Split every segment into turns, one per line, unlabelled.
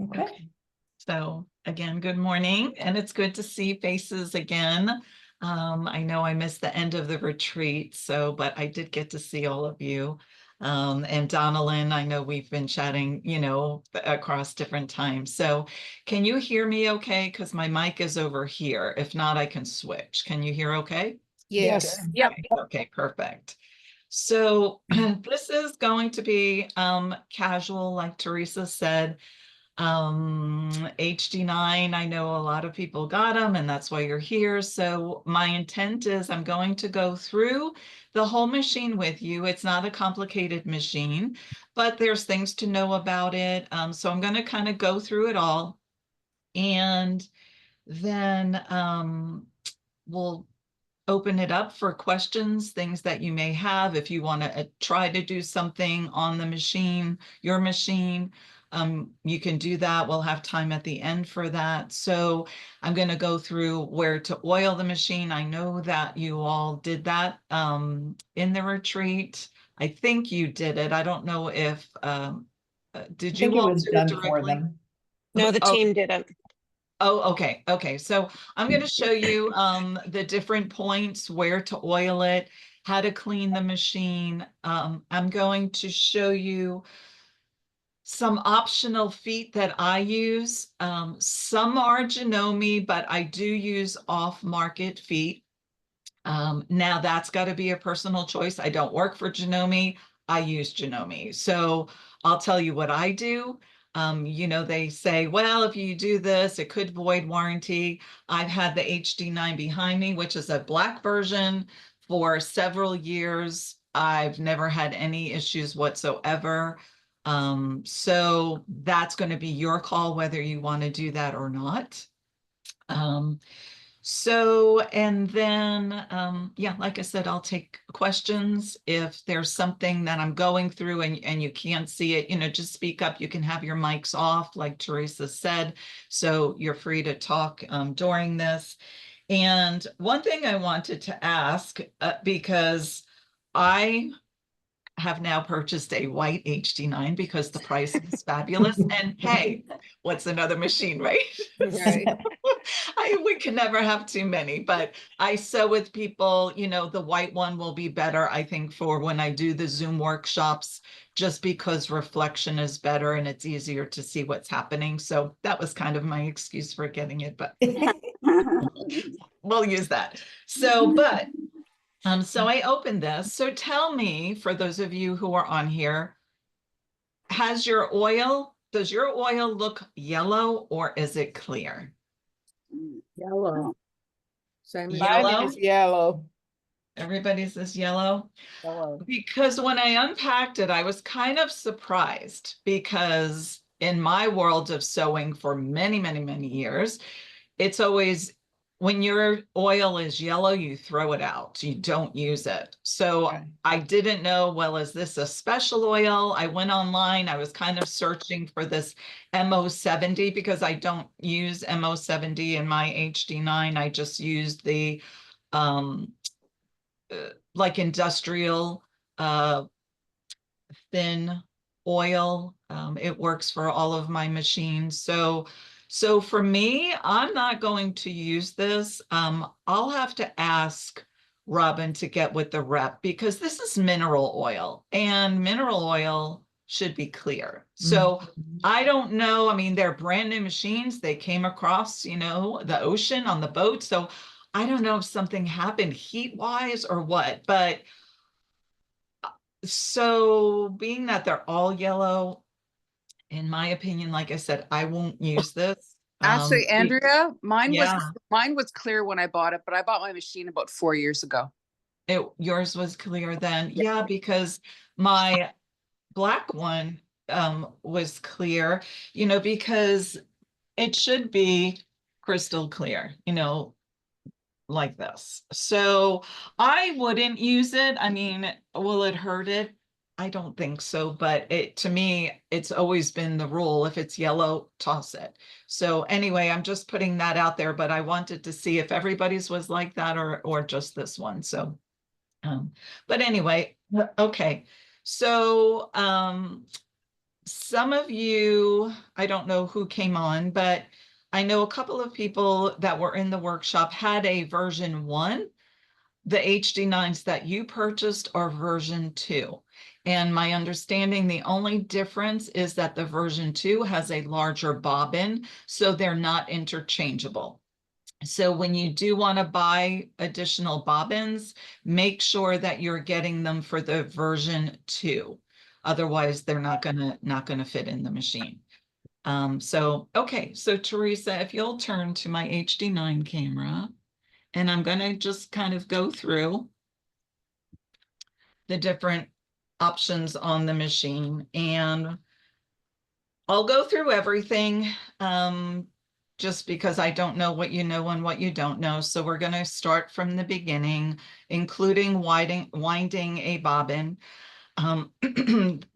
Okay.
So again, good morning, and it's good to see faces again. I know I missed the end of the retreat, but I did get to see all of you. And Donalyn, I know we've been chatting, across different times. So can you hear me okay? Because my mic is over here. If not, I can switch. Can you hear okay?
Yes.
Yep.
Okay, perfect. So this is going to be casual, like Teresa said. HD9, I know a lot of people got them, and that's why you're here. So my intent is I'm going to go through the whole machine with you. It's not a complicated machine, but there's things to know about it. So I'm going to kind of go through it all, and then we'll open it up for questions, things that you may have. If you want to try to do something on the machine, your machine, you can do that. We'll have time at the end for that. So I'm going to go through where to oil the machine. I know that you all did that in the retreat. I think you did it. I don't know if, did
I think
you
it
all
was
do it
done for
directly?
them.
No, the
Oh,
team didn't.
Oh, okay. Okay. So I'm going to show you the different points, where to oil it, how to clean the machine. I'm going to show you some optional feet that I use. Some are Janome, but I do use off-market feet. Now that's got to be a personal choice. I don't work for Janome. I use Janome. So I'll tell you what I do. They say, well, if you do this, it could void warranty. I've had the HD9 behind me, which is a black version, for several years. I've never had any issues whatsoever. So that's going to be your call whether you want to do that or not. And then, yeah, like I said, I'll take questions. If there's something that I'm going through and you can't see it, just speak up. You can have your mics off, like Teresa said, so you're free to talk during this. And one thing I wanted to ask, because I have now purchased a white HD9 because the price is fabulous. And hey, what's another machine, right?
Right.
We can never have too many, but I sew with people, the white one will be better, I think, for when I do the Zoom workshops, just because reflection is better and it's easier to see what's happening. So that was kind of my excuse for getting it, but we'll use that. So I opened this. So tell me, for those of you who are on here, does your oil look yellow or is it clear?
Yellow. Same as
Yellow?
Mine is yellow.
Everybody's this yellow?
Yellow.
Because when I unpacked it, I was kind of surprised, because in my world of sewing for many, many, many years, it's always, when your oil is yellow, you throw it out. You don't use it. So
Okay.
I didn't know, well, is this a special oil? I went online. I was kind of searching for this MO70 because I don't use MO70 in my HD9. I just used the like industrial thin oil. It works for all of my machines. So for me, I'm not going to use this. I'll have to ask Robin to get with the rep, because this is mineral oil, and mineral oil should be clear. So I don't know. I mean, they're brand new machines. They came across, the ocean on the boat. So I don't know if something happened heat-wise or what, but so being that they're all yellow, in my opinion, like I said, I won't use this.
Actually, Andrea, mine
yeah.
was clear when I bought it, but I bought my machine about 4 years ago.
Yours was clear then. Yeah, because my black one was clear, because it should be crystal clear, like this. So I wouldn't use it. I mean, will it hurt it? I don't think so, but to me, it's always been the rule. If it's yellow, toss it. So anyway, I'm just putting that out there, but I wanted to see if everybody's was like that or just this one. So, but anyway, okay. So some of you, I don't know who came on, but I know a couple of people that were in the workshop had a version 1. The HD9s that you purchased are version 2. And my understanding, the only difference is that the version 2 has a larger bobbin, so they're not interchangeable. So when you do want to buy additional bobbins, make sure that you're getting them for the version 2. Otherwise, they're not gonna fit in the machine. Okay, so Teresa, if you'll turn to my HD9 camera, and I'm gonna just kind of go through the different options on the machine, and I'll go through everything just because I don't know what you know and what you don't know. So we're going to start from the beginning, including winding a bobbin.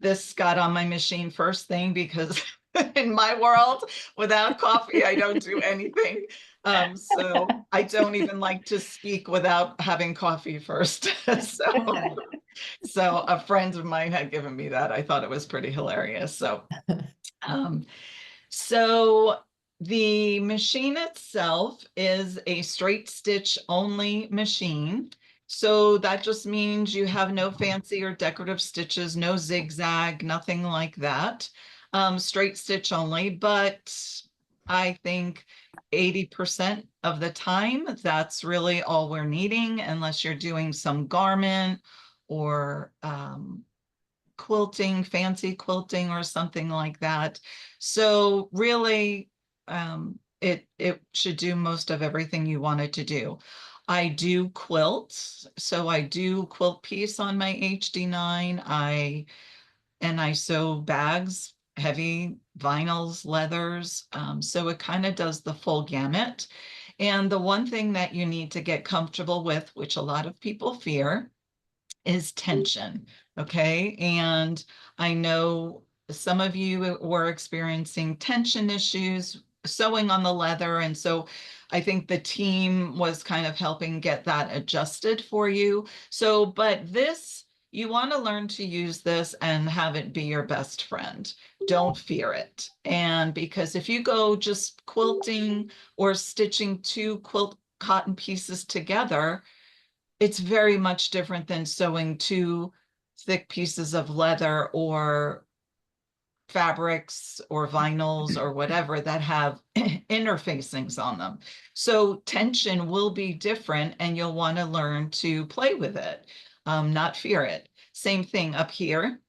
This got on my machine first thing because in my world, without coffee, I don't do anything. So I don't even like to speak without having coffee first. So a friend of mine had given me that. I thought it was pretty hilarious. Um, so the machine itself is a straight stitch only machine. So that just means you have no fancy or decorative stitches, no zigzag, nothing like that. Straight stitch only, but I think 80% of the time, that's really all we're needing, unless you're doing some garment or quilting, fancy quilting or something like that. So really, it should do most of everything you want it to do. I do quilt, so I do quilt piece on my HD9. I sew bags, heavy vinyls, leathers. So it kind of does the full gamut. And the one thing that you need to get comfortable with, which a lot of people fear, is tension. Okay. And I know some of you were experiencing tension issues sewing on the leather. And so I think the team was kind of helping get that adjusted for you. So, but this, you want to learn to use this and have it be your best friend. Don't fear it. And because if you go just quilting or stitching 2 quilt cotton pieces together, it's very much different than sewing 2 thick pieces of leather or fabrics or vinyls or whatever that have interfacings on them. So tension will be different, and you'll want to learn to play with it, not fear it. Same thing up here.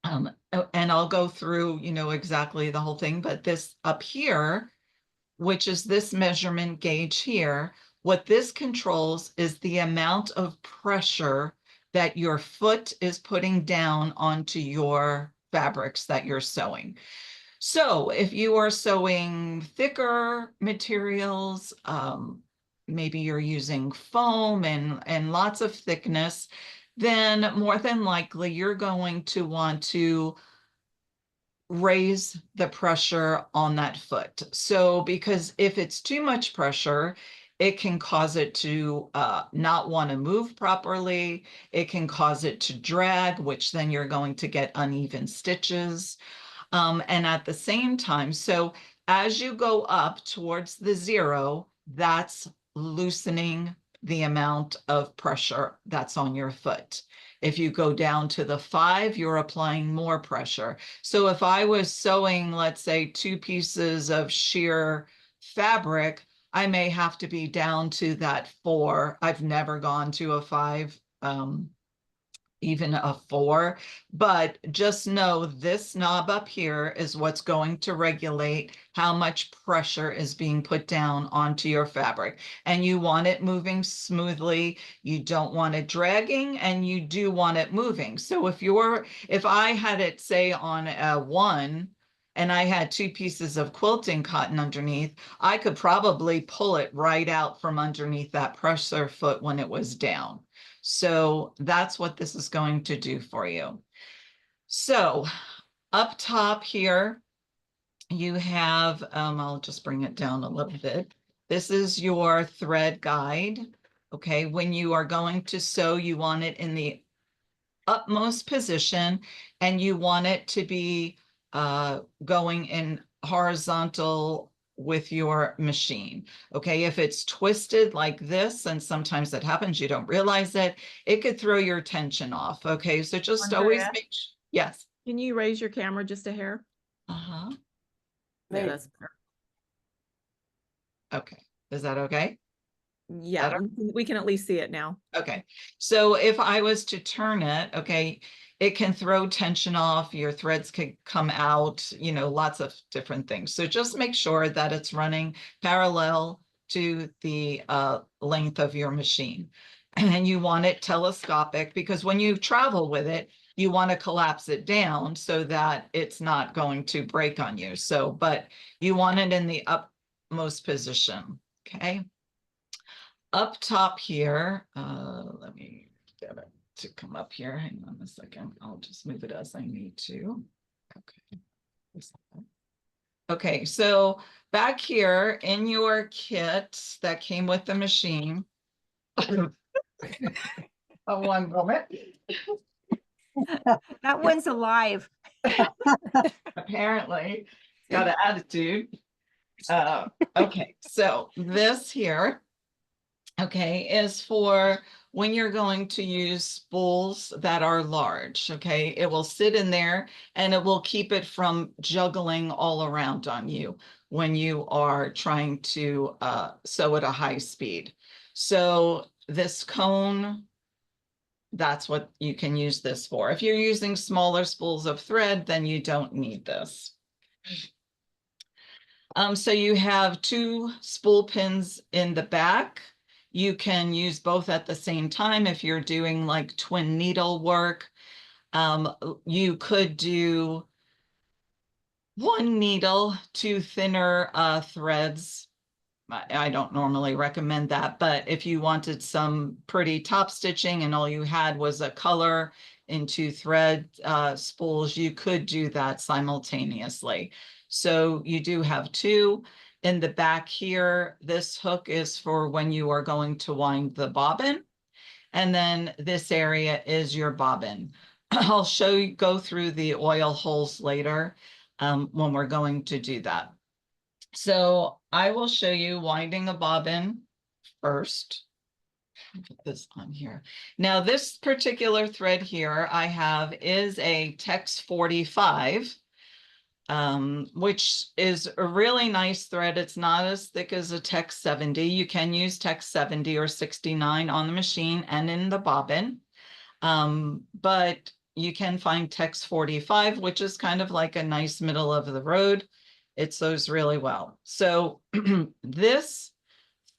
And I'll go through, exactly the whole thing, but this up here, which is this measurement gauge here, what this controls is the amount of pressure that your foot is putting down onto your fabrics that you're sewing. So if you are sewing thicker materials, maybe you're using foam and lots of thickness, then more than likely you're going to want to raise the pressure on that foot. So because if it's too much pressure, it can cause it to not want to move properly. It can cause it to drag, which then you're going to get uneven stitches. And at the same time, so as you go up towards the 0, that's loosening the amount of pressure that's on your foot. If you go down to the 5, you're applying more pressure. So if I was sewing, let's say 2 pieces of sheer fabric, I may have to be down to that 4. I've never gone to a 5, even a 4, but just know this knob up here is what's going to regulate how much pressure is being put down onto your fabric. And you want it moving smoothly. You don't want it dragging, and you do want it moving. So if I had it say on a 1, and I had 2 pieces of quilting cotton underneath, I could probably pull it right out from underneath that pressure foot when it was down. So that's what this is going to do for you. So up top here, you have, I'll just bring it down a little bit. This is your thread guide. Okay, when you are going to sew, you want it in the utmost position, and you want it to be going in horizontal with your machine. Okay, if it's twisted like this, and sometimes that happens, you don't realize it, it could throw your tension off. Okay, so just always
Andrea?
make yes.
Can you raise your camera just a hair?
Uh-huh.
Yeah,
There.
that's better.
Okay, is that okay?
Yeah,
Better?
we can at least see it now.
Okay, so if I was to turn it, okay, it can throw tension off, your threads could come out, you know, lots of different things. So just make sure that it's running parallel to the length of your machine. And you want it telescopic, because when you travel with it, you want to collapse it down so that it's not going to break on you. So, but you want it in the upmost position, okay? Up top here, let me get it to come up here. Hang on a second. I'll just move it as I need to. Okay. Okay, so back here in your kit that came with the machine. Oh, one moment.
That one's alive.
Apparently, it's got an attitude. Okay, so this here, okay, is for when you're going to use spools that are large, okay? It will sit in there and it will keep it from juggling all around on you when you are trying to sew at a high speed. So this cone, that's what you can use this for. If you're using smaller spools of thread, then you don't need this. So you have 2 spool pins in the back. You can use both at the same time if you're doing like twin needle work. You could do 1 needle, 2 thinner threads. I don't normally recommend that, but if you wanted some pretty top stitching and all you had was a color in 2 thread spools, you could do that simultaneously. So you do have 2. In the back here, this hook is for when you are going to wind the bobbin. And then this area is your bobbin. I'll show you, go through the oil holes later when we're going to do that. So I will show you winding a bobbin first. Put this on here. Now this particular thread here I have is a Tex 45, which is a really nice thread. It's not as thick as a Tex 70. You can use Tex 70 or 69 on the machine and in the bobbin. But you can find Tex 45, which is kind of like a nice middle of the road. It sews really well. So this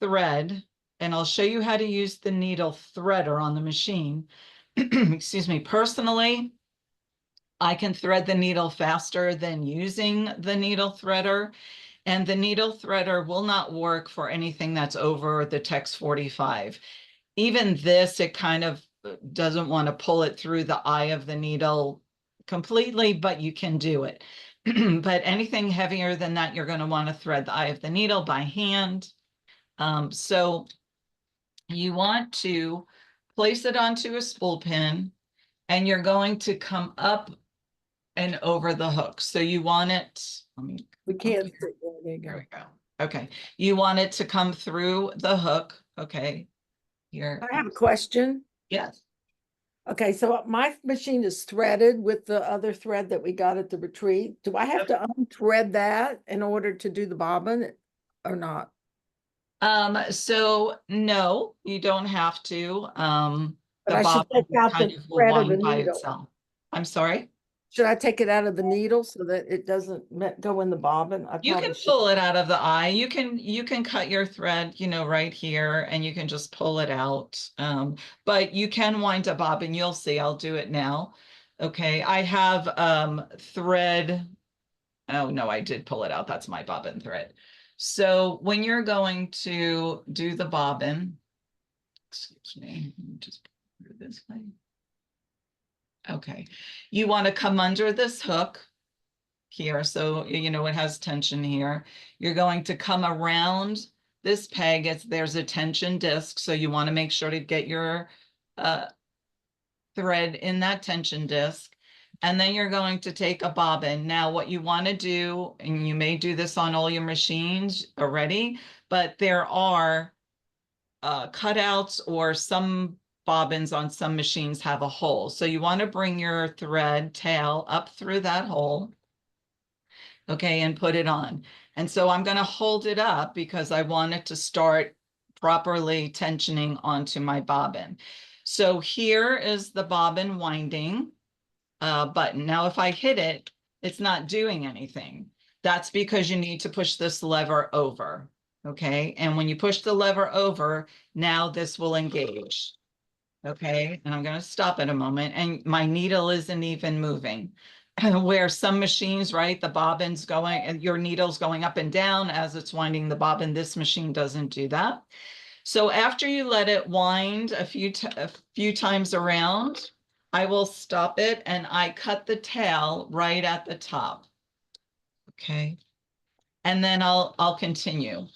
thread, and I'll show you how to use the needle threader on the machine. Excuse me, personally, I can thread the needle faster than using the needle threader, and the needle threader will not work for anything that's over the Tex 45. Even this, it kind of doesn't want to pull it through the eye of the needle completely, but you can do it. But anything heavier than that, you're going to want to thread the eye of the needle by hand. So you want to place it onto a spool pin, and you're going to come up and over the hook. So you want it, let me,
We can't.
Okay.
There you
there
go.
we go. Okay, you want it to come through the hook. Okay, here.
I have a question.
Yes.
Okay, so my machine is threaded with the other thread that we got at the retreat. Do I have to unthread that in order to do the bobbin or not?
So no, you don't have to.
But
The
I should
bobbin
take out
kind
the
of will
thread of the
wind by
needle.
itself. I'm sorry?
Should I take it out of the needle so that it doesn't go in the bobbin? I
You can
probably should.
pull it out of the eye. You can cut your thread, you know, right here, and you can just pull it out. But you can wind a bobbin. You'll see. I'll do it now. Okay, I have thread. Oh no, I did pull it out. That's my bobbin thread. So when you're going to do the bobbin, excuse me, let me just put it this way. Okay, you want to come under this hook here. So, you know, it has tension here. You're going to come around this peg. There's a tension disc. So you want to make sure to get your thread in that tension disc. And then you're going to take a bobbin. Now, what you want to do, and you may do this on all your machines already, but there are cutouts, or some bobbins on some machines have a hole. So you want to bring your thread tail up through that hole, okay, and put it on. And so I'm going to hold it up because I want it to start properly tensioning onto my bobbin. So here is the bobbin winding button. Now, if I hit it, it's not doing anything. That's because you need to push this lever over, okay? And when you push the lever over, now this will engage, okay? And I'm going to stop it a moment, and my needle isn't even moving. Where some machines, right, the bobbin's going, and your needle's going up and down as it's winding the bobbin. This machine doesn't do that. So after you let it wind a few times around, I will stop it, and I cut the tail right at the top. Okay. And then I'll continue.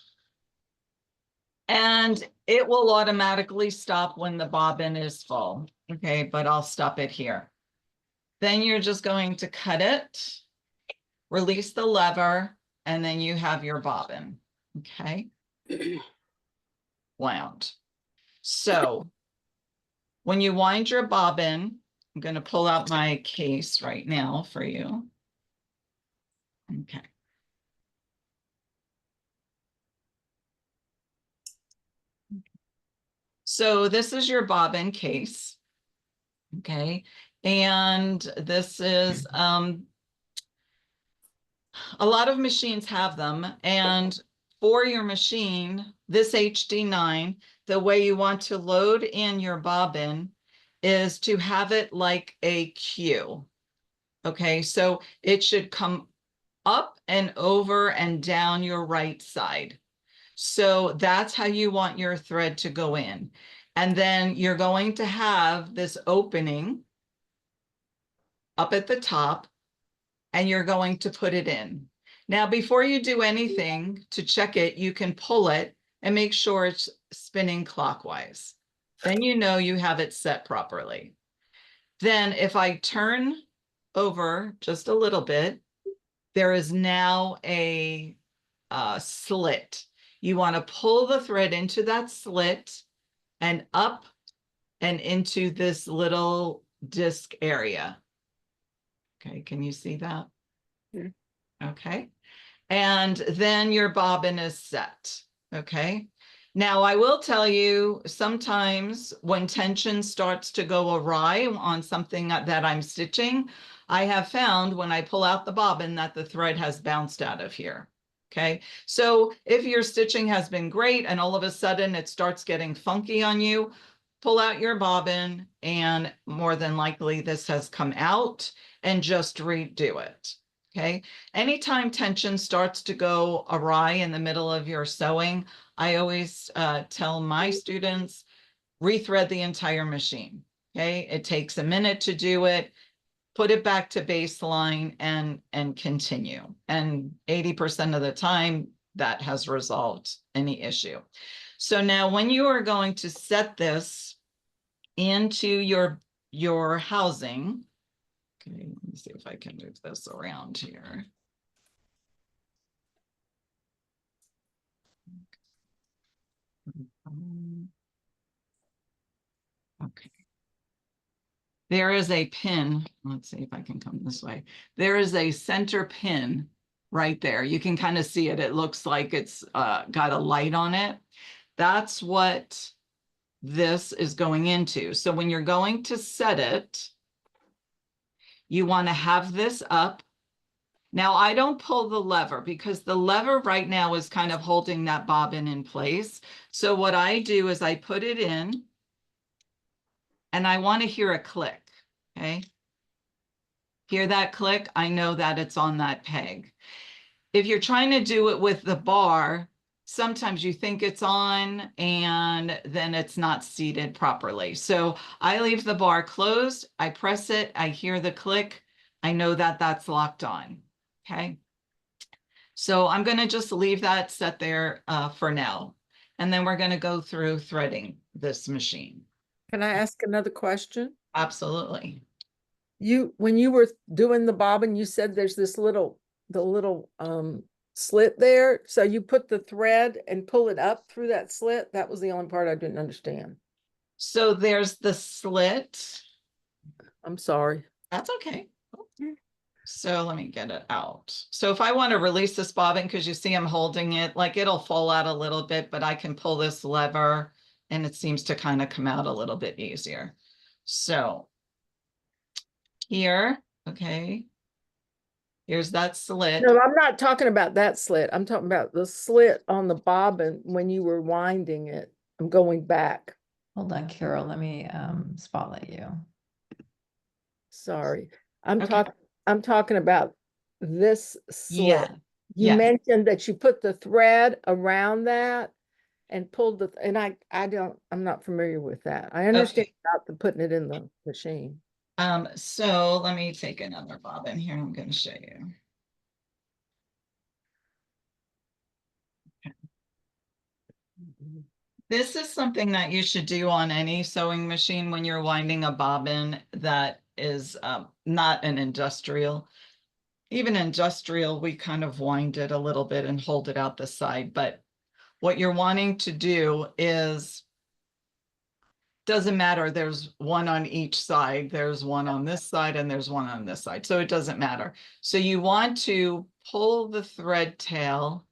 And it will automatically stop when the bobbin is full. Okay, but I'll stop it here. Then you're just going to cut it, release the lever, and then you have your bobbin. Okay. Wound. So when you wind your bobbin, I'm going to pull out my case right now for you. Okay. So this is your bobbin case. Okay. And this is, a lot of machines have them. And for your machine, this HD9, the way you want to load in your bobbin is to have it like a Q. Okay, so it should come up and over and down your right side. So that's how you want your thread to go in. And then you're going to have this opening up at the top, and you're going to put it in. Now, before you do anything to check it, you can pull it and make sure it's spinning clockwise. Then you know you have it set properly. Then if I turn over just a little bit, there is now a slit. You want to pull the thread into that slit and up and into this little disc area. Okay, can you see that?
Yeah.
Okay. And then your bobbin is set. Okay. Now, I will tell you, sometimes when tension starts to go awry on something that I'm stitching, I have found when I pull out the bobbin that the thread has bounced out of here. Okay. So if your stitching has been great and all of a sudden it starts getting funky on you, pull out your bobbin, and more than likely this has come out, and just redo it. Okay. Anytime tension starts to go awry in the middle of your sewing, I always tell my students, rethread the entire machine. Okay. It takes a minute to do it. Put it back to baseline and continue. And 80% of the time that has resolved any issue. So now when you are going to set this into your housing, okay, let me see if I can move this around here. Okay. There is a pin. Let's see if I can come this way. There is a center pin right there. You can kind of see it. It looks like it's got a light on it. That's what this is going into. So when you're going to set it, you want to have this up. Now, I don't pull the lever because the lever right now is kind of holding that bobbin in place. So what I do is I put it in, and I want to hear a click, okay? Hear that click? I know that it's on that peg. If you're trying to do it with the bar, sometimes you think it's on and then it's not seated properly. So I leave the bar closed, I press it, I hear the click, I know that that's locked on, okay? So I'm going to just leave that set there for now. And then we're going to go through threading this machine.
Can I ask another question?
Absolutely.
when you were doing the bobbin, you said there's this little, slit there. So you put the thread and pull it up through that slit. That was the only part I didn't understand.
So there's the slit.
I'm sorry.
That's okay. So let me get it out. So if I want to release this bobbin, because you see I'm holding it, like it'll fall out a little bit, but I can pull this lever and it seems to kind of come out a little bit easier. So here, okay, here's that slit.
No, I'm not talking about that slit. I'm talking about the slit on the bobbin when you were winding it. I'm going back.
Hold on, Carol, let me spotlight you.
Sorry. I'm
Okay.
talking about this slit.
Yeah.
You
yeah.
mentioned that you put the thread around that and pulled and I'm not familiar with that. I understand about the putting it in the machine.
So let me take another bobbin here. I'm going to show you. This is something that you should do on any sewing machine when you're winding a bobbin that is not an industrial. Even industrial, we kind of wind it a little bit and hold it out the side. But what you're wanting to do is, doesn't matter, there's one on each side, there's one on this side and there's one on this side. So it doesn't matter. So you want to pull the thread tail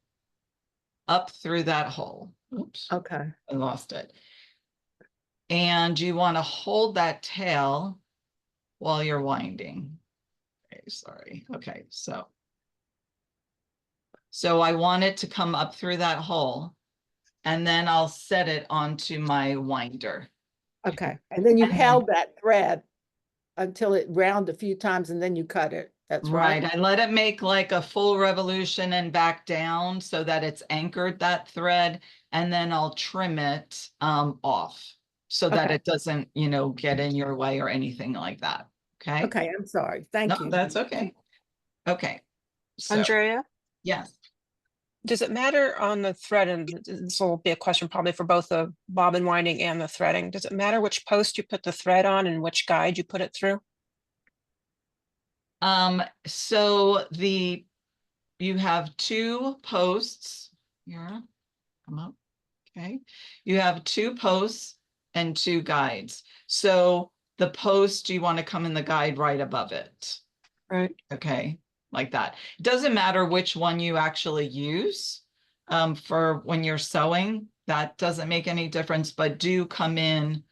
up through that hole. Oops.
Okay.
I lost it. And you want to hold that tail while you're winding. Okay, sorry. Okay, so I want it to come up through that hole and then I'll set it onto my winder.
Okay. And then you
And then-
held that thread until it round a few times and then you cut it. That's right.
Right. I let it make like a full revolution and back down so that it's anchored that thread. And then I'll trim it off so that
Okay.
it doesn't, get in your way or anything like that. Okay.
Okay. I'm sorry. Thank
No,
you.
that's okay. Okay. So,
Andrea,
yes.
does it matter on the thread, and this will be a question probably for both the bobbin winding and the threading, does it matter which post you put the thread on and which guide you put it through?
So you have two posts here. Come up. Okay. You have two posts and two guides. So the post, you want to come in the guide right above it.
Right.
Okay. Like that. It doesn't matter which one you actually use for when you're sewing. That doesn't make any difference, but do come in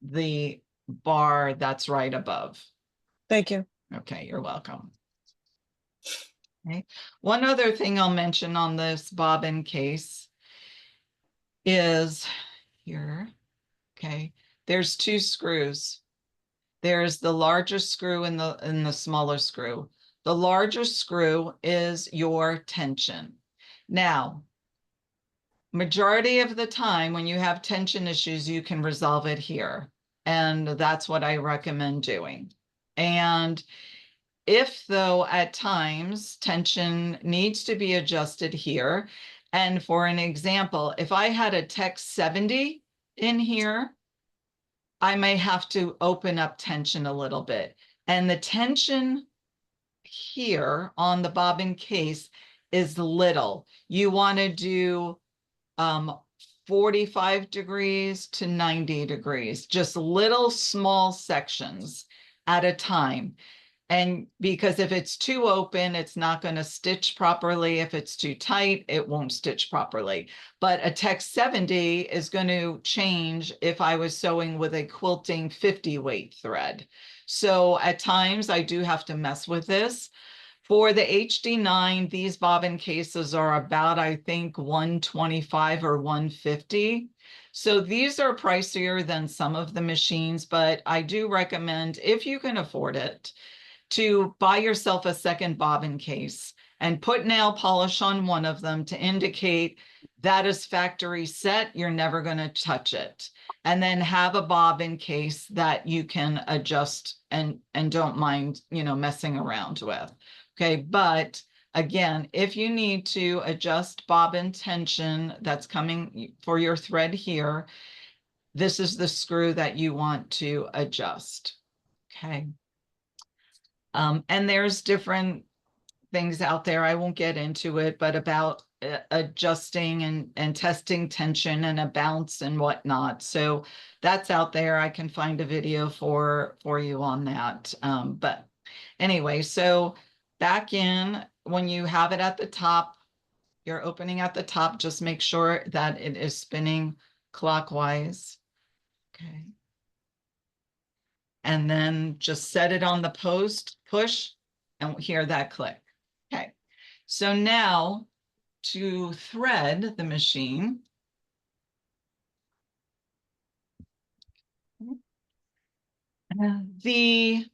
the bar that's right above.
Thank you.
Okay, you're welcome. Okay. One other thing I'll mention on this bobbin case is here. Okay, there's two screws. There's the larger screw and the smaller screw. The larger screw is your tension. Now, majority of the time when you have tension issues, you can resolve it here. And that's what I recommend doing. And if though at times tension needs to be adjusted here, and for an example, if I had a Tech 70 in here, I may have to open up tension a little bit. And the tension here on the bobbin case is little. You want to do 45 degrees to 90 degrees, just little small sections at a time. And because if it's too open, it's not going to stitch properly. If it's too tight, it won't stitch properly. But a Tech 70 is going to change if I was sewing with a quilting 50 weight thread. So at times I do have to mess with this. For the HD9, these bobbin cases are about, I think, 125 or 150. So these are pricier than some of the machines, but I do recommend, if you can afford it, to buy yourself a second bobbin case and put nail polish on one of them to indicate that is factory set, you're never going to touch it. And then have a bobbin case that you can adjust and don't mind, messing around with. Okay, but again, if you need to adjust bobbin tension that's coming for your thread here, this is the screw that you want to adjust. Okay. And there's different things out there. I won't get into it, but about adjusting and testing tension and a bounce and whatnot. So that's out there. I can find a video for you on that. But anyway, so back in, when you have it at the top, you're opening at the top, just make sure that it is spinning clockwise. Okay. And then just set it on the post, push, and hear that click. Okay. So now to thread the machine, the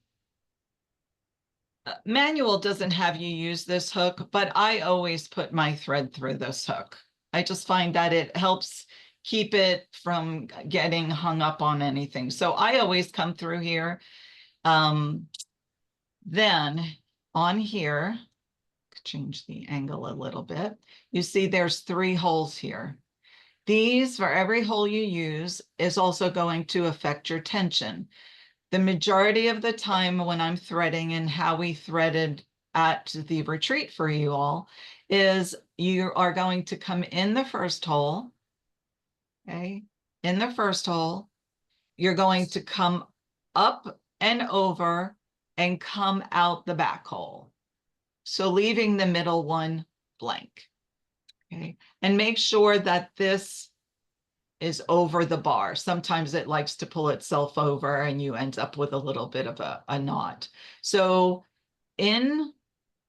manual doesn't have you use this hook, but I always put my thread through this hook. I just find that it helps keep it from getting hung up on anything. So I always come through here. Then on here, change the angle a little bit. You see there's 3 holes here. These, for every hole you use, is also going to affect your tension. The majority of the time when I'm threading, and how we threaded at the retreat for you all, is you are going to come in the first hole, okay? In the first hole, you're going to come up and over and come out the back hole. So leaving the middle one blank, okay? And make sure that this is over the bar. Sometimes it likes to pull itself over and you end up with a little bit of a knot. So in,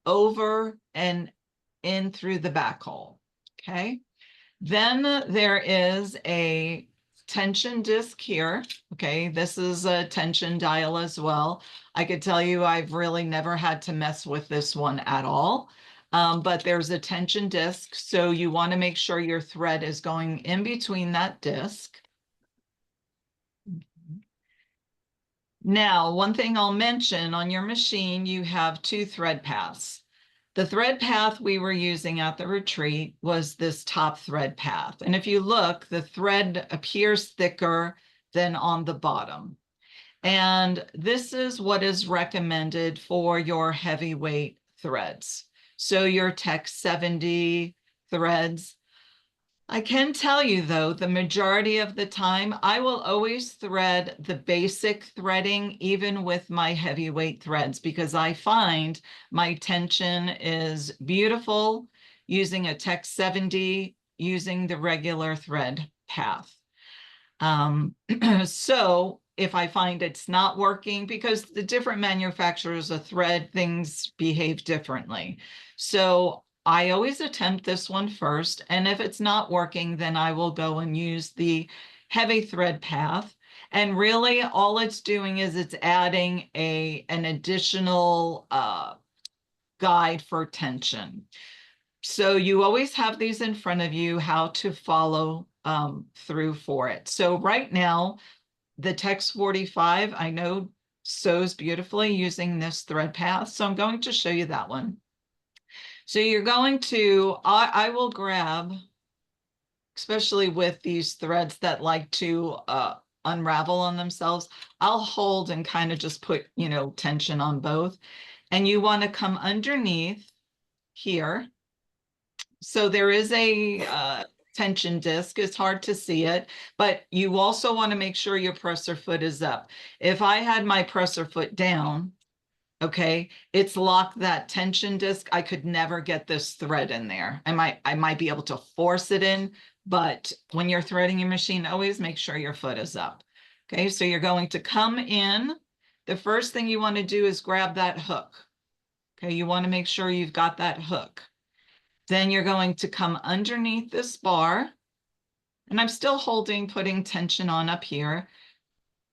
over, and in through the back hole, okay? Then there is a tension disc here, okay? This is a tension dial as well. I could tell you I've really never had to mess with this one at all. But there's a tension disc, so you want to make sure your thread is going in between that disc. Now, one thing I'll mention, on your machine, you have 2 thread paths. The thread path we were using at the retreat was this top thread path. And if you look, the thread appears thicker than on the bottom. And this is what is recommended for your heavyweight threads. So your Tech 70 threads. I can tell you though, the majority of the time, I will always thread the basic threading, even with my heavyweight threads, because I find my tension is beautiful using a Tech 70, using the regular thread path. So if I find it's not working, because the different manufacturers of thread, things behave differently. So I always attempt this one first, and if it's not working, then I will go and use the heavy thread path. And really all it's doing is it's adding an additional guide for tension. So you always have these in front of you, how to follow through for it. So right now, the Tex 45, I know, sews beautifully using this thread path. So I'm going to show you that one. So you're going to, I will grab, especially with these threads that like to unravel on themselves, I'll hold and kind of just put, you know, tension on both. And you want to come underneath here. So there is a tension disc. It's hard to see it, but you also want to make sure your presser foot is up. If I had my presser foot down, okay, it's locked that tension disc. I could never get this thread in there. I might be able to force it in, but when you're threading your machine, always make sure your foot is up. Okay, so you're going to come in. The first thing you want to do is grab that hook. Okay, you want to make sure you've got that hook. Then you're going to come underneath this bar, and I'm still holding, putting tension on up here.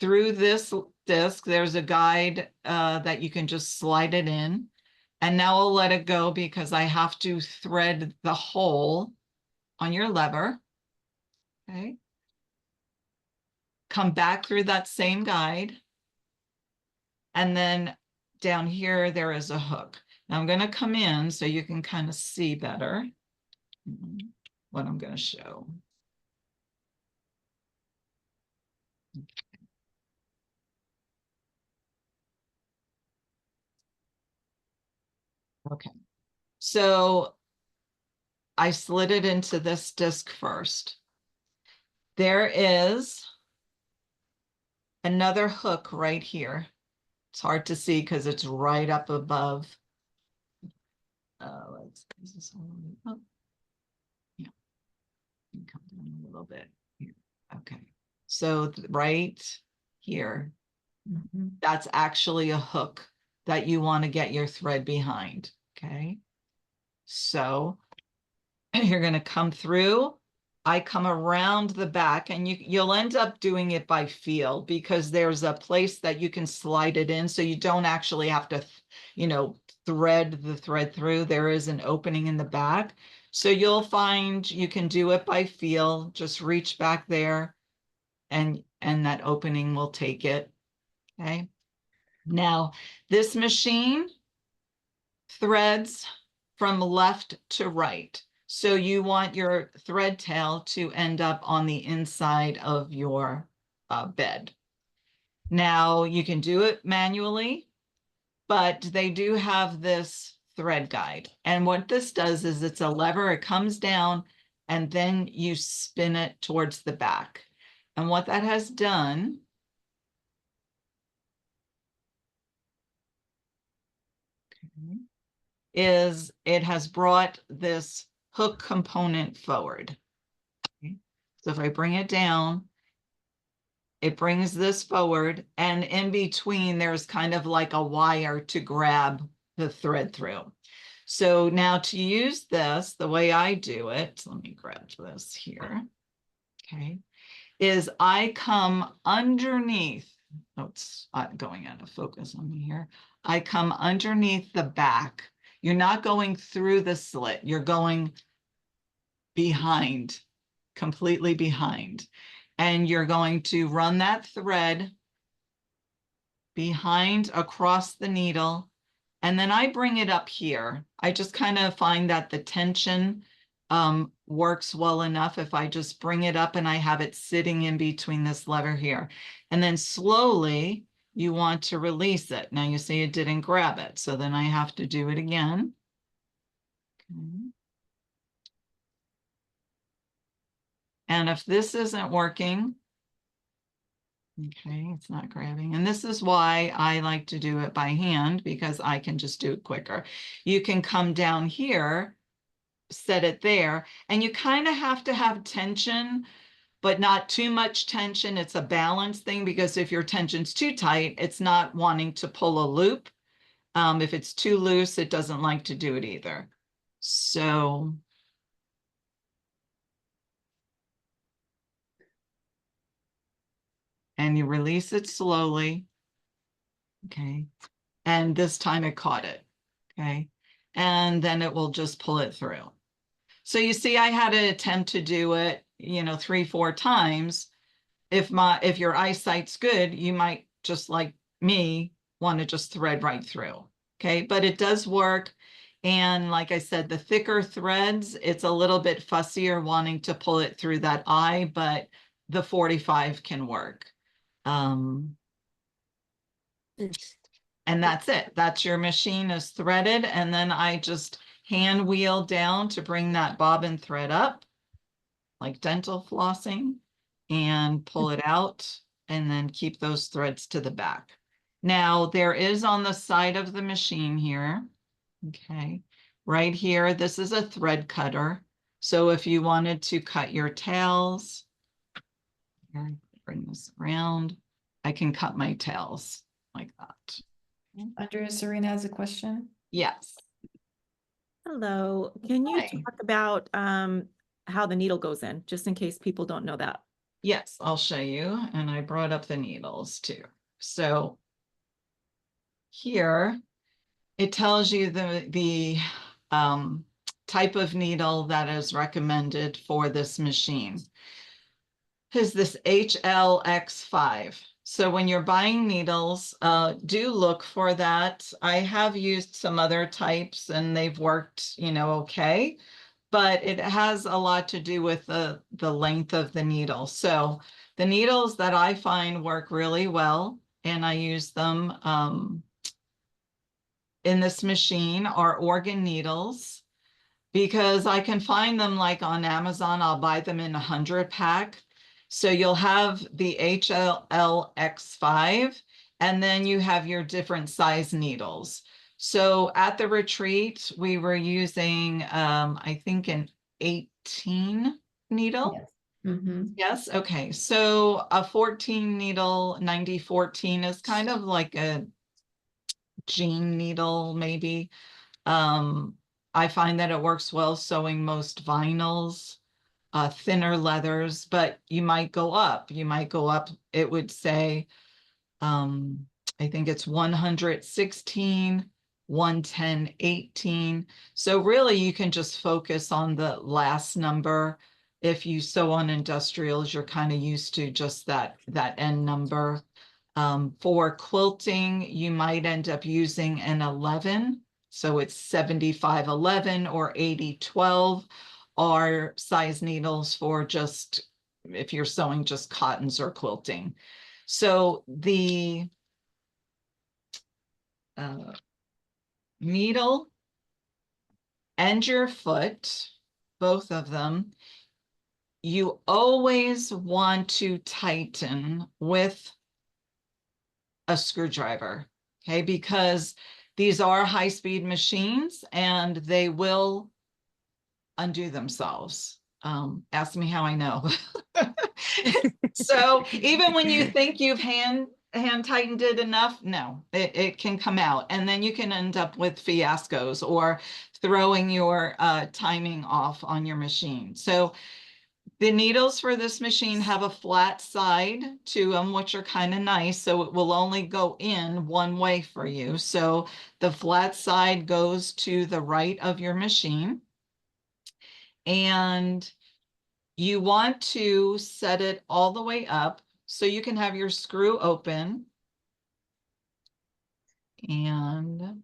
Through this disc, there's a guide that you can just slide it in. And now I'll let it go because I have to thread the hole on your lever. Okay. Come back through that same guide. And then down here, there is a hook. Now I'm going to come in so you can kind of see better what I'm going to show. Okay, so I slid it into this disc first. There is another hook right here. It's hard to see because it's right up above. Is this all the way up? Yeah. Come down a little bit here. Okay. So right here,
Mhm.
that's actually a hook that you want to get your thread behind. Okay. So you're going to come through. I come around the back, and you'll end up doing it by feel because there's a place that you can slide it in. So you don't actually have to, thread the thread through. There is an opening in the back. So you'll find you can do it by feel. Just reach back there and that opening will take it. Okay. Now this machine threads from left to right. So you want your thread tail to end up on the inside of your bed. Now you can do it manually, but they do have this thread guide. And what this does is it's a lever, it comes down and then you spin it towards the back. And what that has done is it has brought this hook component forward. Okay. So if I bring it down, it brings this forward, and in between there's kind of like a wire to grab the thread through. So now to use this, the way I do it, let me grab this here, okay, is I come underneath, oh, it's going out of focus on me here. I come underneath the back. You're not going through the slit, you're going behind, completely behind. And you're going to run that thread behind across the needle. And then I bring it up here. I just kind of find that the tension works well enough if I just bring it up and I have it sitting in between this lever here. And then slowly you want to release it. Now you see it didn't grab it. So then I have to do it again. Okay. And if this isn't working, okay, it's not grabbing. And this is why I like to do it by hand, because I can just do it quicker. You can come down here, set it there, and you kind of have to have tension, but not too much tension. It's a balance thing, because if your tension's too tight, it's not wanting to pull a loop. If it's too loose, it doesn't like to do it either. So and you release it slowly. Okay. And this time it caught it. Okay. And then it will just pull it through. So you see, I had to attempt to do it, 3-4 times. If your eyesight's good, you might, just like me, want to just thread right through. Okay. But it does work. And like I said, the thicker threads, it's a little bit fussier wanting to pull it through that eye, but the 45 can work. And that's it. That's your machine is threaded. And then I just hand wheel down to bring that bobbin thread up, like dental flossing, and pull it out, and then keep those threads to the back. Now there is on the side of the machine here, okay, right here, this is a thread cutter. So if you wanted to cut your tails, here, bring this around, I can cut my tails like that.
Andrea, Serena has a question.
Yes.
Hello, can you
Hi.
talk about how the needle goes in, just in case people don't know that?
Yes, I'll show you. And I brought up the needles too. So here it tells you the type of needle that is recommended for this machine. Is this HLX5. So when you're buying needles, do look for that. I have used some other types and they've worked, okay, but it has a lot to do with the length of the needle. So the needles that I find work really well, and I use them in this machine are organ needles, because I can find them like on Amazon. I'll buy them in 100 pack. So you'll have the HLX5, and then you have your different size needles. So at the retreat, we were using, I think an 18 needle.
Yes. Mm-hmm.
Yes, okay. So a 14 needle 9014 is kind of like a jean needle, maybe. I find that it works well sewing most vinyls, thinner leathers, but you might go up. It would say, I think it's 116, 110, 18. So really you can just focus on the last number. If you sew on industrials, you're kind of used to just that end number. For quilting, you might end up using an 11. So it's 7511 or 8012 are size needles for just if you're sewing just cottons or quilting. So the needle and your foot, both of them, you always want to tighten with a screwdriver, okay? Because these are high-speed machines and they will undo themselves. Ask me how I know. So even when you think you've hand tightened it enough, no, it can come out, and then you can end up with fiascos or throwing your timing off on your machine. So the needles for this machine have a flat side to them, which are kind of nice. So it will only go in one way for you. So the flat side goes to the right of your machine. And you want to set it all the way up so you can have your screw open. And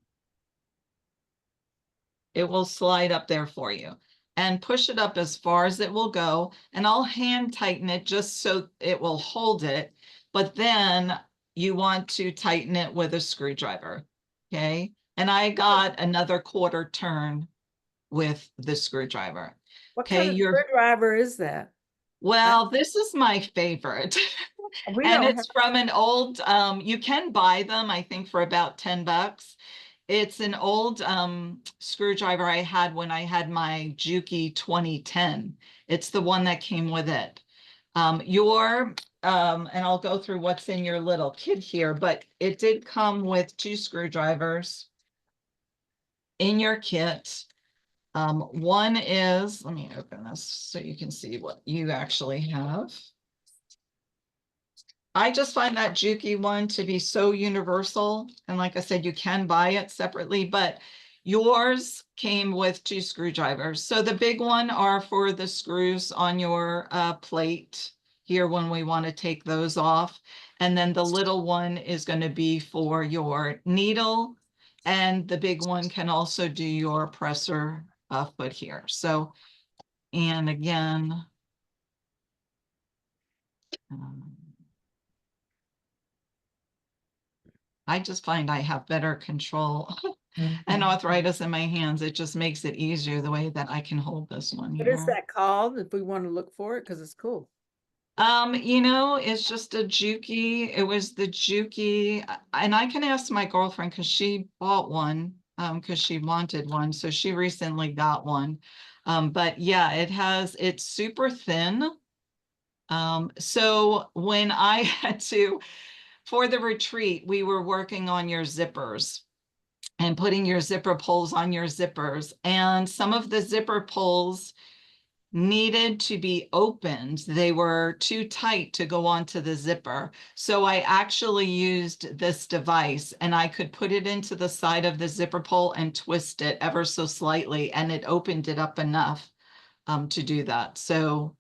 it will slide up there for you. And push it up as far as it will go. And I'll hand tighten it just so it will hold it. But then you want to tighten it with a screwdriver, okay? And I got another quarter turn with the screwdriver.
What
Okay,
kind of screwdriver is that?
well, this is my favorite.
We
And
don't
it's from an old, you can buy them, I think, for about 10 bucks. It's an old screwdriver I had when I had my Juki 2010. It's the one that came with it. And I'll go through what's in your little kit here, but it did come with 2 screwdrivers in your kit. One is, let me open this so you can see what you actually have. I just find that Juki one to be so universal. And like I said, you can buy it separately, but yours came with 2 screwdrivers. So the big one are for the screws on your plate here when we want to take those off. And then the little one is going to be for your needle. And the big one can also do your presser foot here. So, and again, I just find I have better control and arthritis in my hands. It just makes it easier the way that I can hold this one
What
here.
is that called if we want to look for it? Because it's cool.
You know, it's just a Juki. It was the Juki, and I can ask my girlfriend because she bought one because she wanted one. So she recently got one. But yeah, it's super thin. So when I had to, for the retreat, we were working on your zippers and putting your zipper pulls on your zippers. And some of the zipper pulls needed to be opened. They were too tight to go onto the zipper. So I actually used this device and I could put it into the side of the zipper pull and twist it ever so slightly. And it opened it up enough to do that. So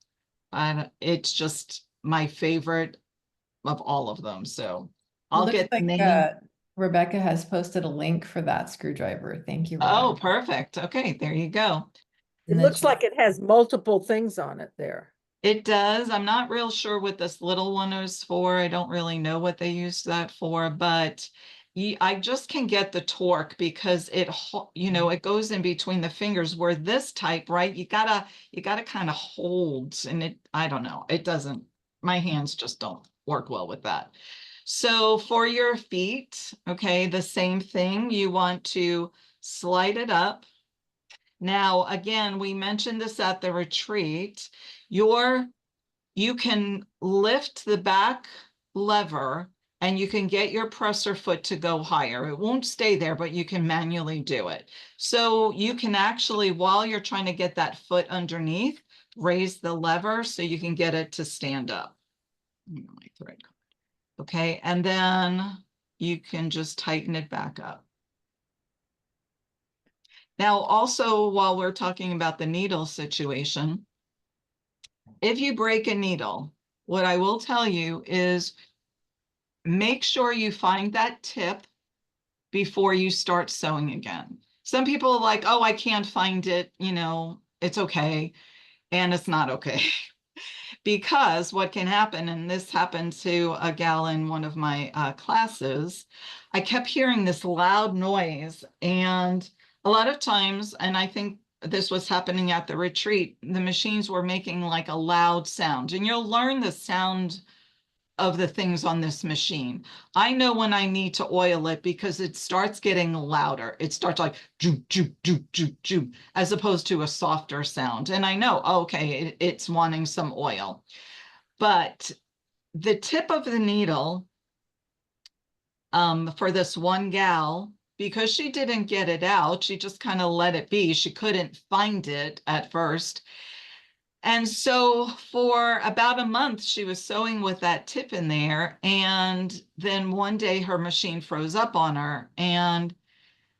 it's just my favorite of all of them. So I'll
Looks
get the
like,
name.
Rebecca has posted a link for that screwdriver. Thank you,
Oh,
Rebecca.
perfect. Okay, there you go.
It
In the
looks
chat.
like it has multiple things on it there.
It does. I'm not real sure what this little one is for. I don't really know what they use that for, but I just can get the torque because you know, it goes in between the fingers, where this type, right, you gotta kind of hold, and I don't know, it doesn't, my hands just don't work well with that. So for your feet, okay, the same thing, you want to slide it up. Now, again, we mentioned this at the retreat, you can lift the back lever and you can get your presser foot to go higher. It won't stay there, but you can manually do it. So you can actually, while you're trying to get that foot underneath, raise the lever so you can get it to stand up. My thread. Okay, and then you can just tighten it back up. Now, also, while we're talking about the needle situation, if you break a needle, what I will tell you is make sure you find that tip before you start sewing again. Some people are like, oh, I can't find it, you know, it's okay. And it's not okay. Because what can happen, and this happened to a gal in one of my classes, I kept hearing this loud noise. And a lot of times, and I think this was happening at the retreat, the machines were making like a loud sound. And you'll learn the sound of the things on this machine. I know when I need to oil it because it starts getting louder. It starts like joop, joop, joop, joop, joop, as opposed to a softer sound. And I know, okay, it's wanting some oil. But the tip of the needle for this one gal, because she didn't get it out, she just kind of let it be. She couldn't find it at first. And so for about a month, she was sewing with that tip in there. And then one day her machine froze up on her. And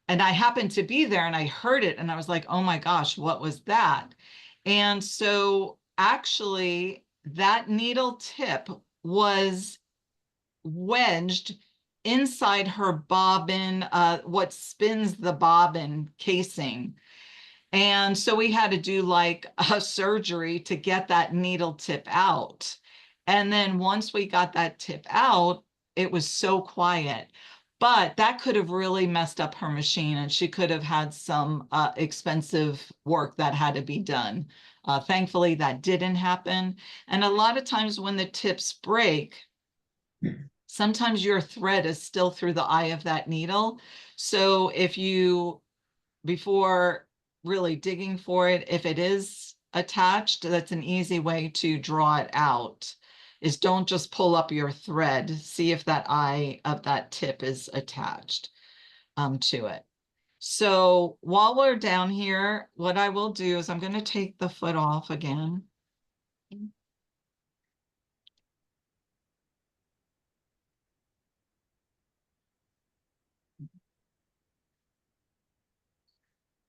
I happened to be there and I heard it. And I was like, oh my gosh, what was that? And so actually that needle tip was wedged inside her bobbin, what spins the bobbin casing. And so we had to do like a surgery to get that needle tip out. And then once we got that tip out, it was so quiet. But that could have really messed up her machine, and she could have had some expensive work that had to be done. Thankfully, that didn't happen. And a lot of times when the tips break, sometimes your thread is still through the eye of that needle. So if you, before really digging for it, if it is attached, that's an easy way to draw it out, is don't just pull up your thread, see if that eye of that tip is attached to it. So while we're down here, what I will do is I'm going to take the foot off again.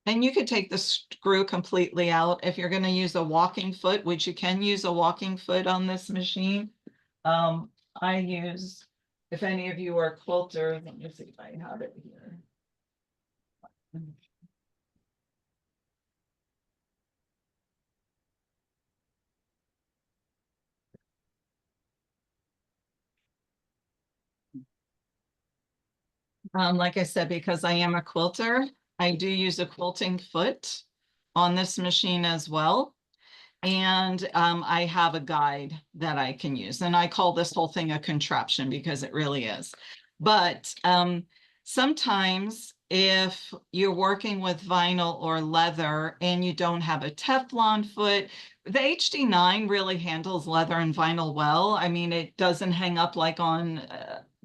And you could take the screw completely out if you're going to use a walking foot, which you can use a walking foot on this machine. I use, if any of you are quilters, let me see if I have it here. Like I said, because I am a quilter, I do use a quilting foot on this machine as well. And I have a guide that I can use. And I call this whole thing a contraption because it really is. But sometimes if you're working with vinyl or leather and you don't have a Teflon foot, the HD9 really handles leather and vinyl well. I mean, it doesn't hang up like on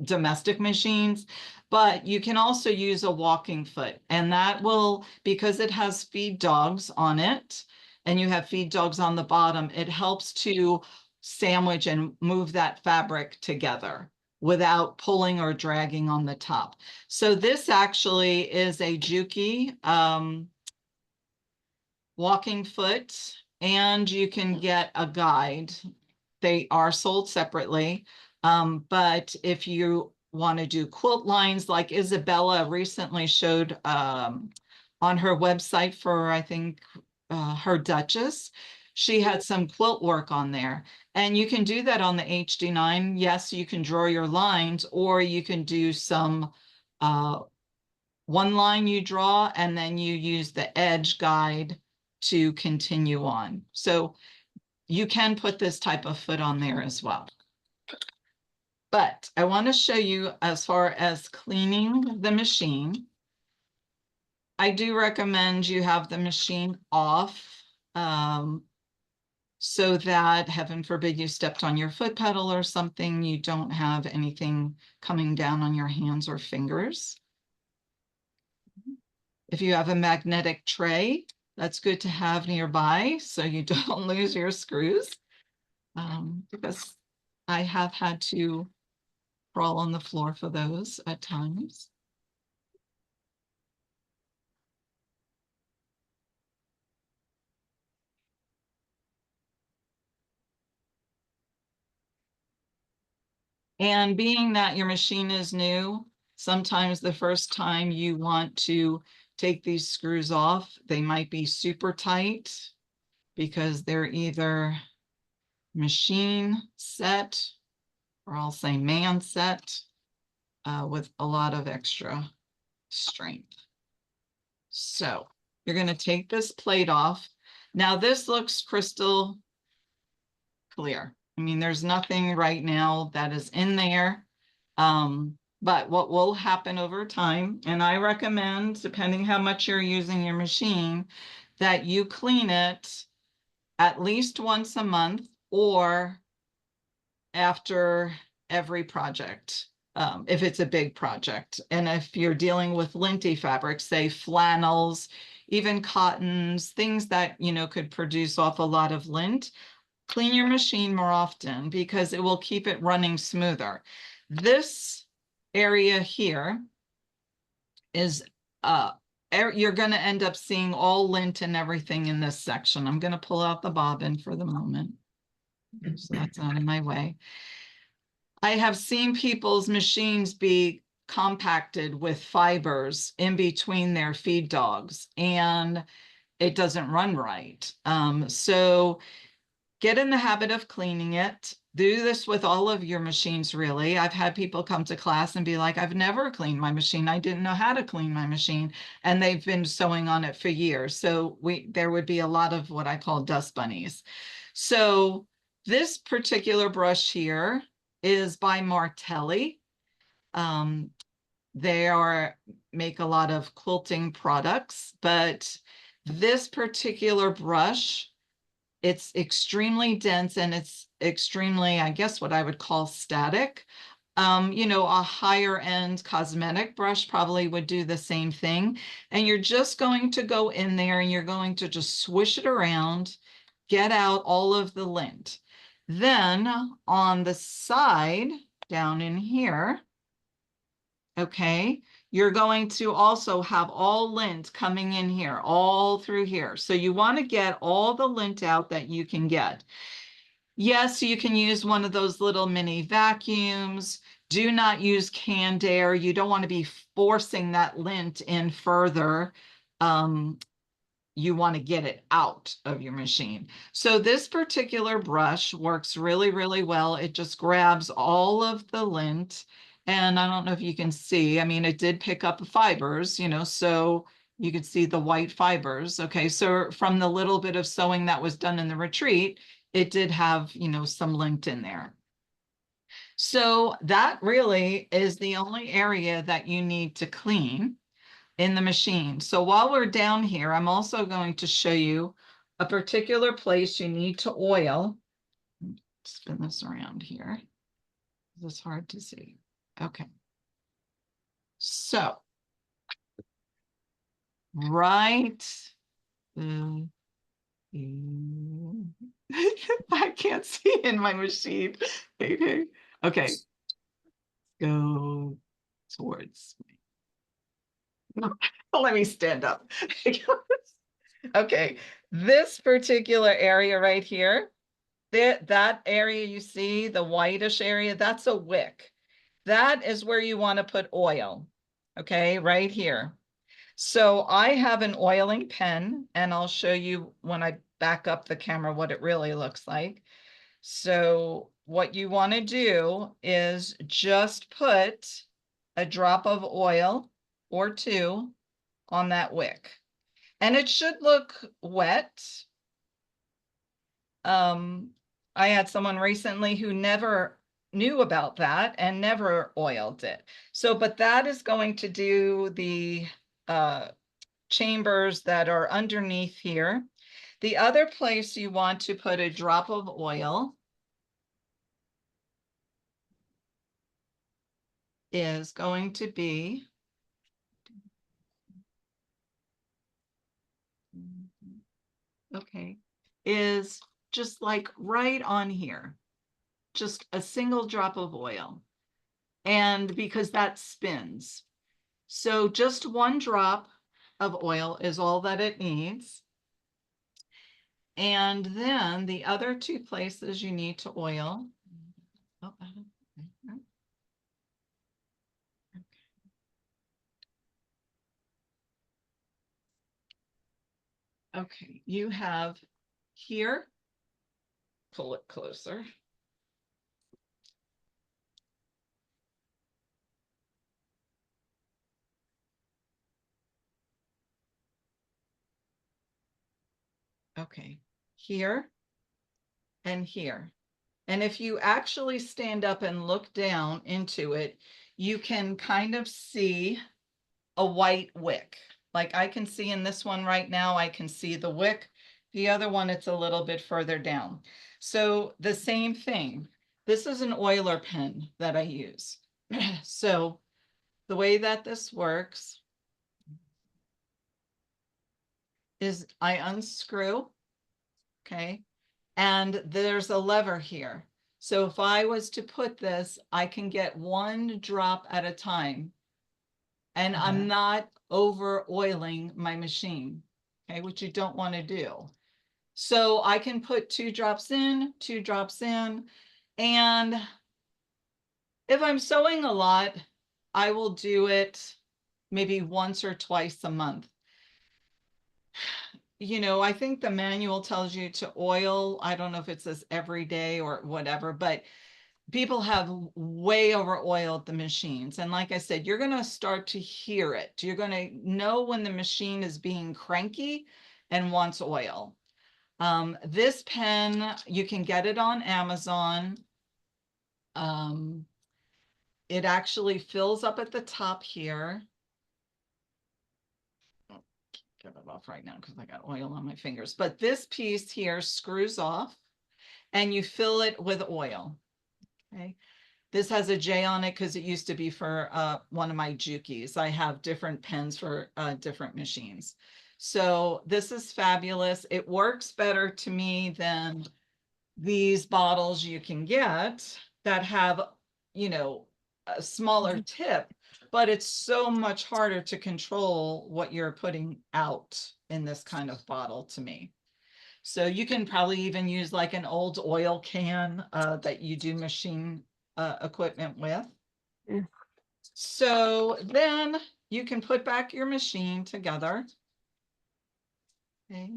domestic machines, but you can also use a walking foot. And that will, because it has feed dogs on it, and you have feed dogs on the bottom, it helps to sandwich and move that fabric together without pulling or dragging on the top. So this actually is a Juki walking foot, and you can get a guide. They are sold separately, but if you want to do quilt lines, like Isabella recently showed on her website for, I think, her Duchess, she had some quilt work on there, and you can do that on the HD9. Yes, you can draw your lines, or you can do some one line you draw, and then you use the edge guide to continue on. So you can put this type of foot on there as well. But I want to show you as far as cleaning the machine. I do recommend you have the machine off, so that, heaven forbid, you stepped on your foot pedal or something, you don't have anything coming down on your hands or fingers. If you have a magnetic tray, that's good to have nearby so you don't lose your screws, because I have had to crawl on the floor for those at times. And being that your machine is new, sometimes the first time you want to take these screws off, they might be super tight because they're either machine set, or I'll say man set, with a lot of extra strength. So you're going to take this plate off. Now this looks crystal clear. I mean, there's nothing right now that is in there. But what will happen over time, and I recommend, depending how much you're using your machine, that you clean it at least once a month or after every project, if it's a big project. And if you're dealing with linty fabrics, say flannels, even cottons, things that, you know, could produce off a lot of lint, clean your machine more often because it will keep it running smoother. This area here is, you're going to end up seeing all lint and everything in this section. I'm going to pull out the bobbin for the moment, so that's out of my way. I have seen people's machines be compacted with fibers in between their feed dogs, and it doesn't run right. So get in the habit of cleaning it. Do this with all of your machines, really. I've had people come to class and be like, I've never cleaned my machine. I didn't know how to clean my machine. And they've been sewing on it for years. So there would be a lot of what I call dust bunnies. So this particular brush here is by Martelli. They make a lot of quilting products, but this particular brush, it's extremely dense and it's extremely, I guess, what I would call static. You know, a higher end cosmetic brush probably would do the same thing. And you're just going to go in there and you're going to just swish it around, get out all of the lint. Then on the side down in here, okay, you're going to also have all lint coming in here, all through here. So you want to get all the lint out that you can get. Yes, you can use one of those little mini vacuums. Do not use canned air. You don't want to be forcing that lint in further. You want to get it out of your machine. So this particular brush works really, really well. It just grabs all of the lint. And I don't know if you can see, I mean, it did pick up the fibers, you know, so you could see the white fibers. Okay, so from the little bit of sewing that was done in the retreat, it did have, you know, some lint in there. So that really is the only area that you need to clean in the machine. So while we're down here, I'm also going to show you a particular place you need to oil. Spin this around here. This is hard to see. Okay. So, right. I can't see in my machine. Okay. Go towards me. Let me stand up. Okay, this particular area right here, that area you see, the whitish area, that's a wick. That is where you want to put oil, okay, right here. So I have an oiling pen, and I'll show you when I back up the camera what it really looks like. So what you want to do is just put a drop of oil or two on that wick. And it should look wet. I had someone recently who never knew about that and never oiled it. So, but that is going to do the chambers that are underneath here. The other place you want to put a drop of oil is going to be is just like right on here, just a single drop of oil. And because that spins. So just one drop of oil is all that it needs. And then the other two places you need to oil. Oh, okay, you have here, pull it closer. Okay, here and here. And if you actually stand up and look down into it, you can kind of see a white wick. Like I can see in this one right now, I can see the wick. The other one, it's a little bit further down. So the same thing. This is an oiler pen that I use. So the way that this works is I unscrew, okay? And there's a lever here. So if I was to put this, I can get one drop at a time. And I'm not over oiling my machine, okay, which you don't want to do. So I can put 2 drops in, 2 drops in. And if I'm sewing a lot, I will do it maybe once or twice a month. You know, I think the manual tells you to oil. I don't know if it says every day or whatever, but people have way over oiled the machines. And like I said, you're going to start to hear it. You're going to know when the machine is being cranky and wants oil. This pen, you can get it on Amazon. It actually fills up at the top here. Get it off right now because I got oil on my fingers. But this piece here screws off and you fill it with oil. Okay. This has a J on it because it used to be for one of my Jukis. I have different pens for different machines. So this is fabulous. It works better to me than these bottles you can get that have, you know, a smaller tip, but it's so much harder to control what you're putting out in this kind of bottle to me. So you can probably even use like an old oil can that you do machine equipment with.
Mm.
So then you can put back your machine together. Okay.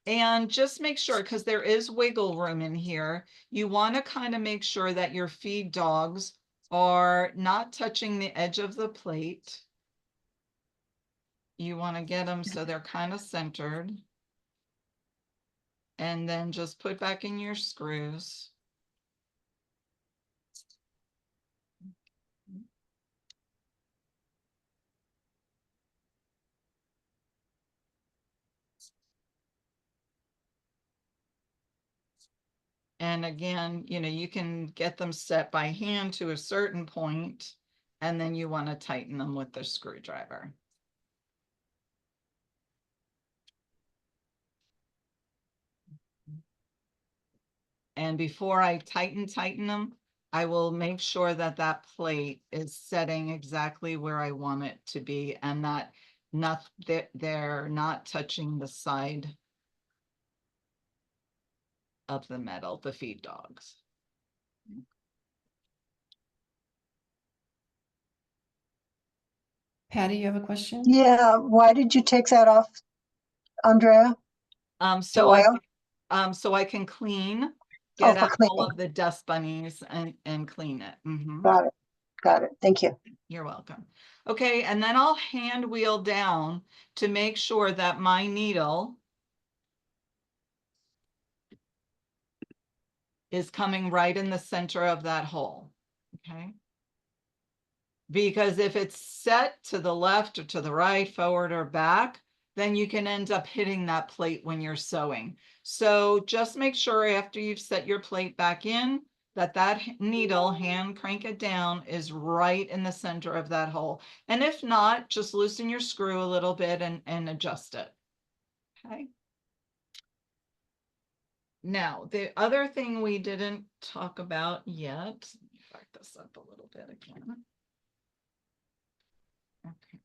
And just make sure, because there is wiggle room in here, you want to kind of make sure that your feed dogs are not touching the edge of the plate. You want to get them so they're kind of centered. And then just put back in your screws. And again, you know, you can get them set by hand to a certain point, and then you want to tighten them with the screwdriver. And before I tighten them, I will make sure that that plate is setting exactly where I want it to be and that they're not touching the side of the metal, the feed dogs.
Patty, you have a question?
Yeah, why did you take that off, Andrea?
So
oil?
so I can clean,
Oh,
get
for
out all
cleaning.
of the dust bunnies and clean it. Mhm.
Got it. Got it. Thank you.
You're welcome. Okay, and then I'll hand wheel down to make sure that my needle is coming right in the center of that hole, okay? Because if it's set to the left or to the right, forward or back, then you can end up hitting that plate when you're sewing. So just make sure after you've set your plate back in, that needle, hand crank it down, is right in the center of that hole. And if not, just loosen your screw a little bit and adjust it, okay? Now, the other thing we didn't talk about yet, let me back this up a little bit again. Okay.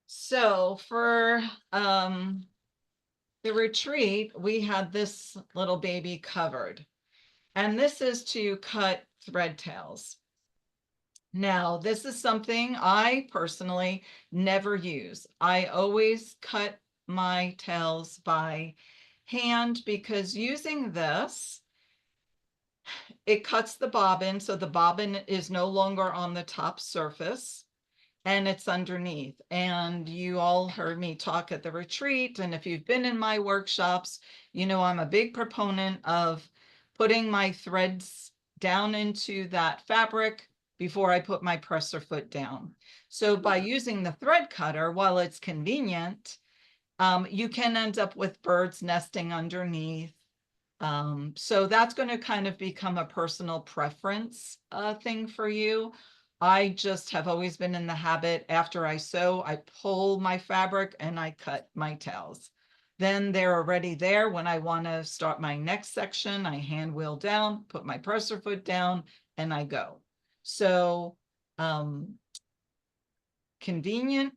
So for the retreat, we had this little baby covered, and this is to cut thread tails. Now, this is something I personally never use. I always cut my tails by hand because using this, it cuts the bobbin, so the bobbin is no longer on the top surface and it's underneath. And you all heard me talk at the retreat, and if you've been in my workshops, you know I'm a big proponent of putting my threads down into that fabric before I put my presser foot down. So by using the thread cutter, while it's convenient, you can end up with birds nesting underneath. So that's going to kind of become a personal preference thing for you. I just have always been in the habit, after I sew, I pull my fabric and I cut my tails. Then they're already there. When I want to start my next section, I hand wheel down, put my presser foot down, and I go. So convenient,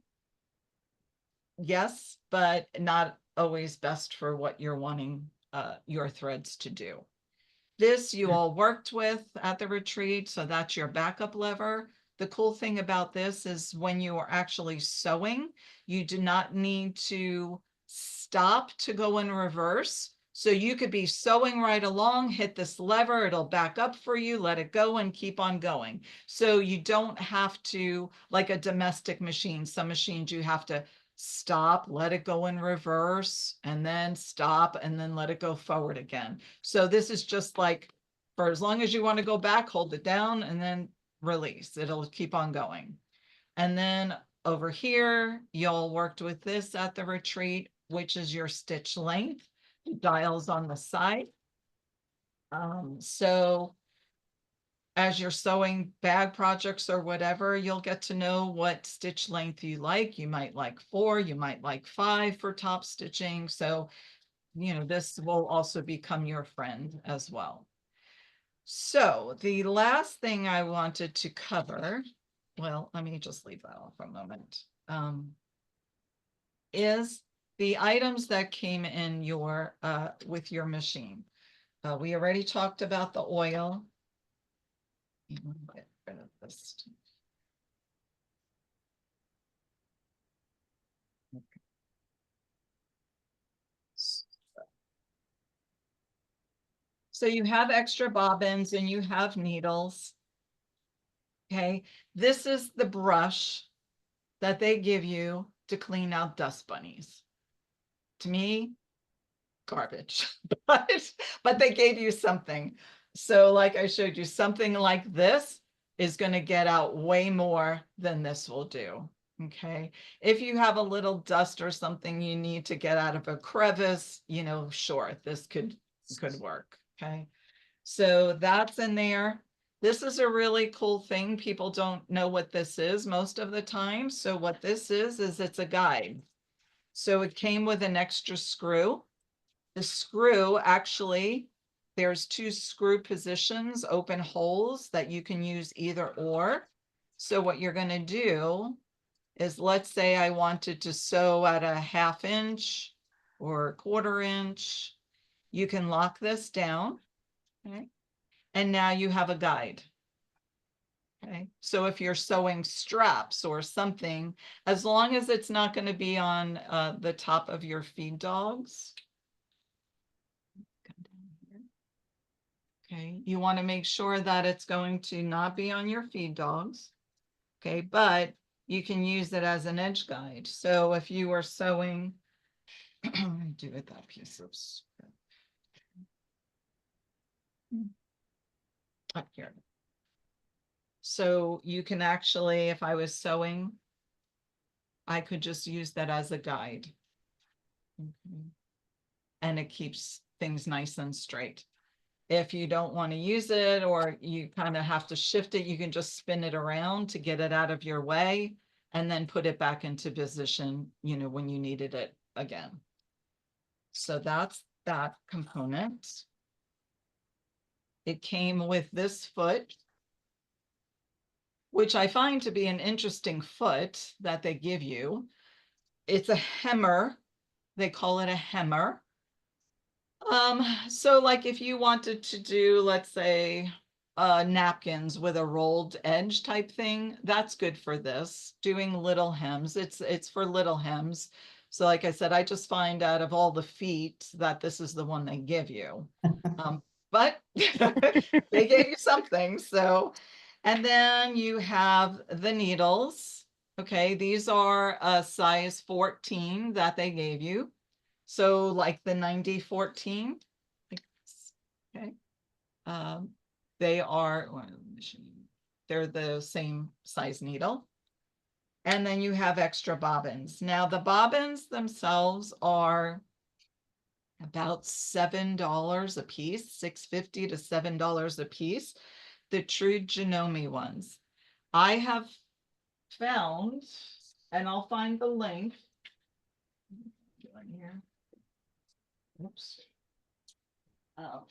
yes, but not always best for what you're wanting your threads to do. This you all worked with at the retreat, so that's your backup lever. The cool thing about this is when you are actually sewing, you do not need to stop to go in reverse. So you could be sewing right along, hit this lever, it'll back up for you, let it go and keep on going. So you don't have to, like a domestic machine, some machines you have to stop, let it go in reverse, and then stop, and then let it go forward again. So this is just like, for as long as you want to go back, hold it down and then release. It'll keep on going. And then over here, y'all worked with this at the retreat, which is your stitch length, dials on the side. So as you're sewing bag projects or whatever, you'll get to know what stitch length you like. You might like 4, you might like 5 for top stitching. So, you know, this will also become your friend as well. So the last thing I wanted to cover, well, let me just leave that off for a moment, is the items that came in your with your machine. We already talked about the oil. Get rid of this. Okay. So you have extra bobbins and you have needles. Okay, this is the brush that they give you to clean out dust bunnies. To me, garbage, but they gave you something. So like I showed you, something like this is going to get out way more than this will do. Okay, if you have a little dust or something you need to get out of a crevice, you know, sure, this could work. Okay, so that's in there. This is a really cool thing. People don't know what this is most of the time. So what this is it's a guide. So it came with an extra screw. The screw, actually, there's 2 screw positions, open holes that you can use either or. So what you're going to do is, let's say I wanted to sew at a 1/2 inch or 1/4 inch. You can lock this down. Okay. And now you have a guide. Okay. So if you're sewing straps or something, as long as it's not going to be on the top of your feed dogs. Okay, you want to make sure that it's going to not be on your feed dogs. Okay, but you can use it as an edge guide. So if you are sewing, do it that piece of script. Up here. So you can actually, if I was sewing, I could just use that as a guide. Okay. And it keeps things nice and straight. If you don't want to use it, or you kind of have to shift it, you can just spin it around to get it out of your way and then put it back into position, you know, when you needed it again. So that's that component. It came with this foot, which I find to be an interesting foot that they give you. It's a hemmer. They call it a hemmer. So like if you wanted to do, let's say, napkins with a rolled edge type thing, that's good for this. Doing little hems, it's for little hems. So like I said, I just find out of all the feet that this is the one they give you. But they gave you something. So, and then you have the needles. Okay, these are a size 14 that they gave you. So like the 90-14, okay. They are, they're the same size needle. And then you have extra bobbins. Now the bobbins themselves are about $7 a piece, $6.50 to $7 a piece. The true Janome ones. I have found, and I'll find the link. Here. Oops. Oh.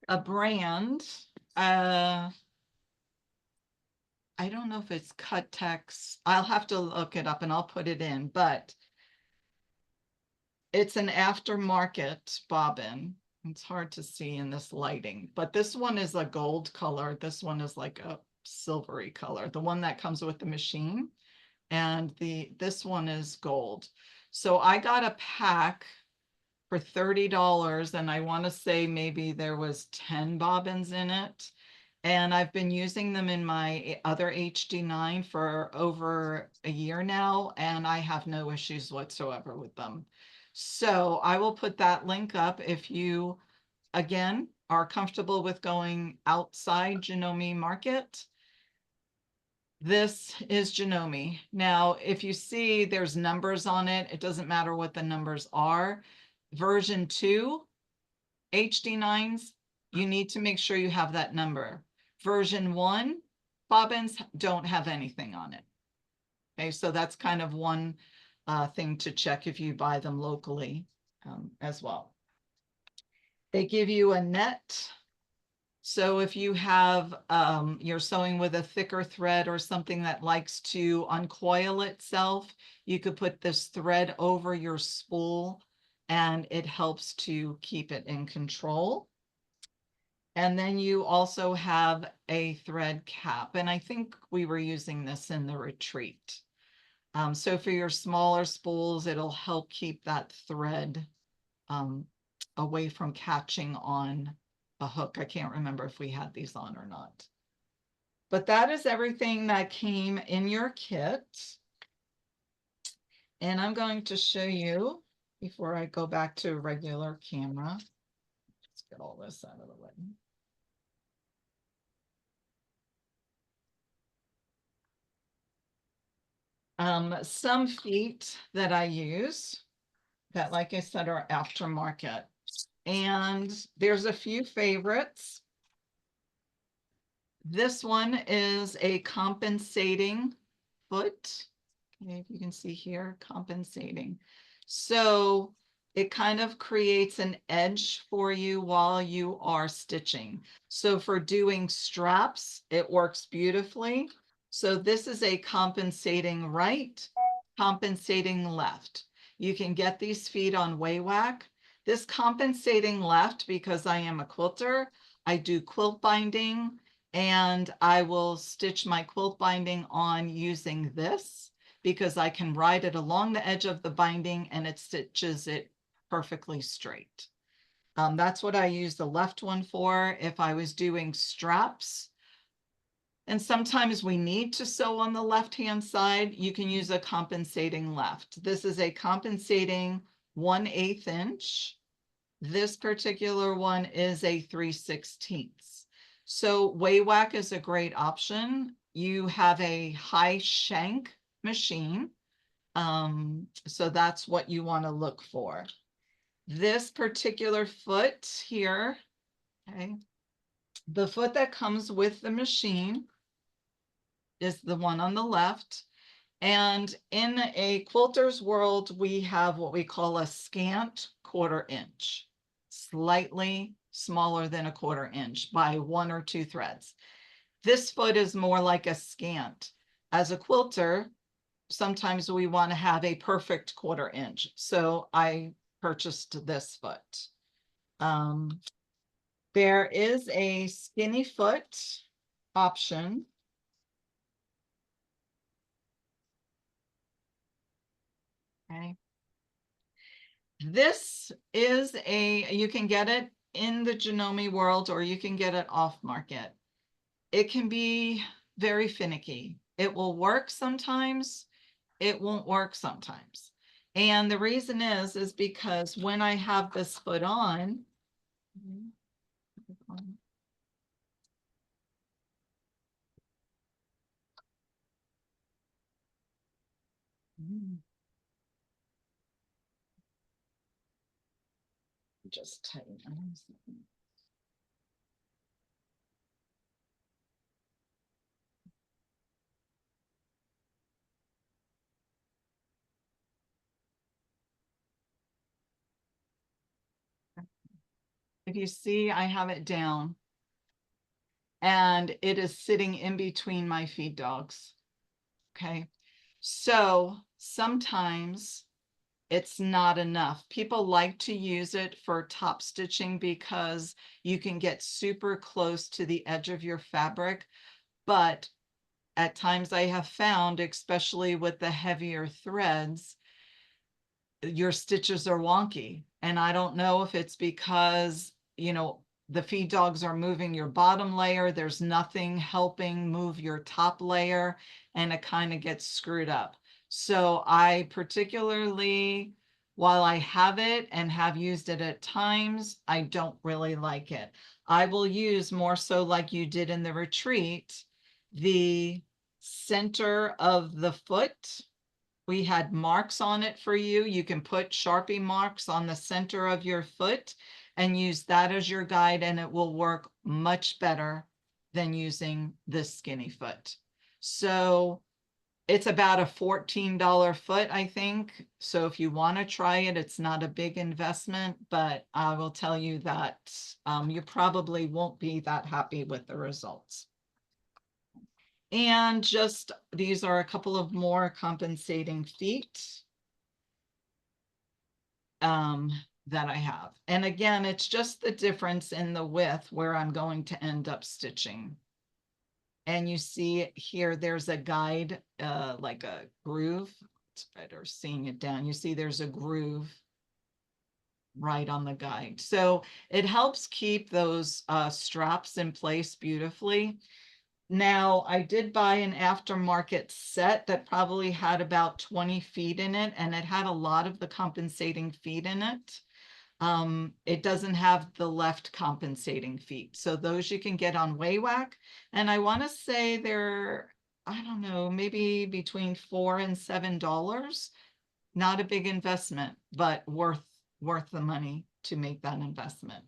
A brand. I don't know if it's Cut Tex. I'll have to look it up and I'll put it in, but it's an aftermarket bobbin. It's hard to see in this lighting, but this one is a gold color. This one is like a silvery color, the one that comes with the machine. And this one is gold. So I got a pack for $30, and I want to say maybe there was 10 bobbins in it. And I've been using them in my other HD9 for over a year now, and I have no issues whatsoever with them. So I will put that link up if you, again, are comfortable with going outside Janome Market. This is Janome. Now, if you see there's numbers on it, it doesn't matter what the numbers are. Version 2 HD9s, you need to make sure you have that number. Version 1 bobbins don't have anything on it. Okay, so that's kind of one thing to check if you buy them locally as well. They give you a net. So if you have, you're sewing with a thicker thread or something that likes to uncoil itself, you could put this thread over your spool and it helps to keep it in control. And then you also have a thread cap. And I think we were using this in the retreat. So for your smaller spools, it'll help keep that thread away from catching on a hook. I can't remember if we had these on or not. But that is everything that came in your kit. And I'm going to show you before I go back to regular camera. Let's get all this out of the way. Some feet that I use that, like I said, are aftermarket. And there's a few favorites. This one is a compensating foot. Okay, if you can see here, compensating. So it kind of creates an edge for you while you are stitching. So for doing straps, it works beautifully. So this is a compensating right, compensating left. You can get these feet on Waywack. This compensating left, because I am a quilter, I do quilt binding, and I will stitch my quilt binding on using this because I can ride it along the edge of the binding and it stitches it perfectly straight. That's what I use the left one for if I was doing straps. And sometimes we need to sew on the left-hand side. You can use a compensating left. This is a compensating 1/8 inch. This particular one is a 3/16. So Waywack is a great option. You have a high shank machine. So that's what you want to look for. This particular foot here, okay, the foot that comes with the machine is the one on the left. And in a quilter's world, we have what we call a scant 1/4 inch, slightly smaller than a 1/4 inch by 1 or 2 threads. This foot is more like a scant. As a quilter, sometimes we want to have a perfect 1/4 inch. So I purchased this foot. There is a skinny foot option. Okay. This is you can get it in the Janome world or you can get it off market. It can be very finicky. It will work sometimes, it won't work sometimes. And the reason is because when I have this foot on, just tighten on something. If you see, I have it down and it is sitting in between my feed dogs. Okay. So sometimes it's not enough. People like to use it for top stitching because you can get super close to the edge of your fabric. But at times I have found, especially with the heavier threads, your stitches are wonky. And I don't know if it's because, you know, the feed dogs are moving your bottom layer. There's nothing helping move your top layer and it kind of gets screwed up. So I particularly, while I have it and have used it at times, I don't really like it. I will use more so like you did in the retreat, the center of the foot. We had marks on it for you. You can put Sharpie marks on the center of your foot and use that as your guide, and it will work much better than using this skinny foot. So it's about a $14 foot, I think. So if you want to try it, it's not a big investment, but I will tell you that you probably won't be that happy with the results. And just these are a couple of more compensating feet that I have. And again, it's just the difference in the width where I'm going to end up stitching. And you see here, there's a guide, like a groove. It's better seeing it down. You see there's a groove right on the guide. So it helps keep those straps in place beautifully. Now, I did buy an aftermarket set that probably had about 20 feet in it, and it had a lot of the compensating feet in it. It doesn't have the left compensating feet. So those you can get on Waywack. And I want to say they're, I don't know, maybe between $4 and $7. Not a big investment, but worth the money to make that investment.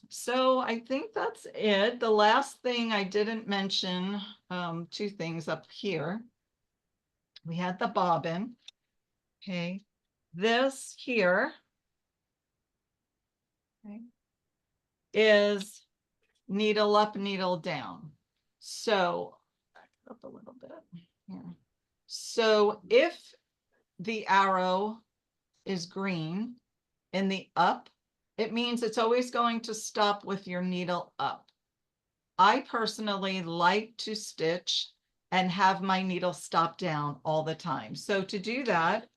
So I think that's it. The last thing I didn't mention, 2 things up here. We had the bobbin. Okay. This here, okay, is needle up, needle down. So back it up a little bit here. So if the arrow is green in the up, it means it's always going to stop with your needle up. I personally like to stitch and have my needle stop down all the time. So to do that,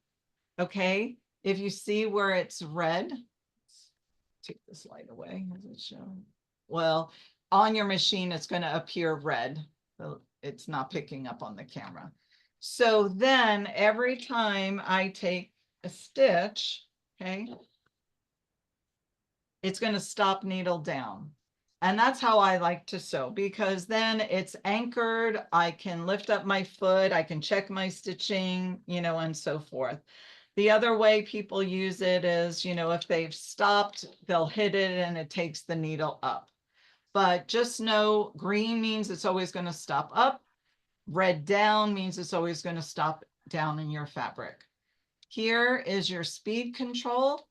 okay, if you see where it's red, take this light away, does it show? Well, on your machine, it's going to appear red. So it's not picking up on the camera. So then every time I take a stitch, okay, it's going to stop needle down. And that's how I like to sew, because then it's anchored. I can lift up my foot, I can check my stitching, you know, and so forth. The other way people use it is, you know, if they've stopped, they'll hit it and it takes the needle up. But just know green means it's always going to stop up. Red down means it's always going to stop down in your fabric. Here is your speed control.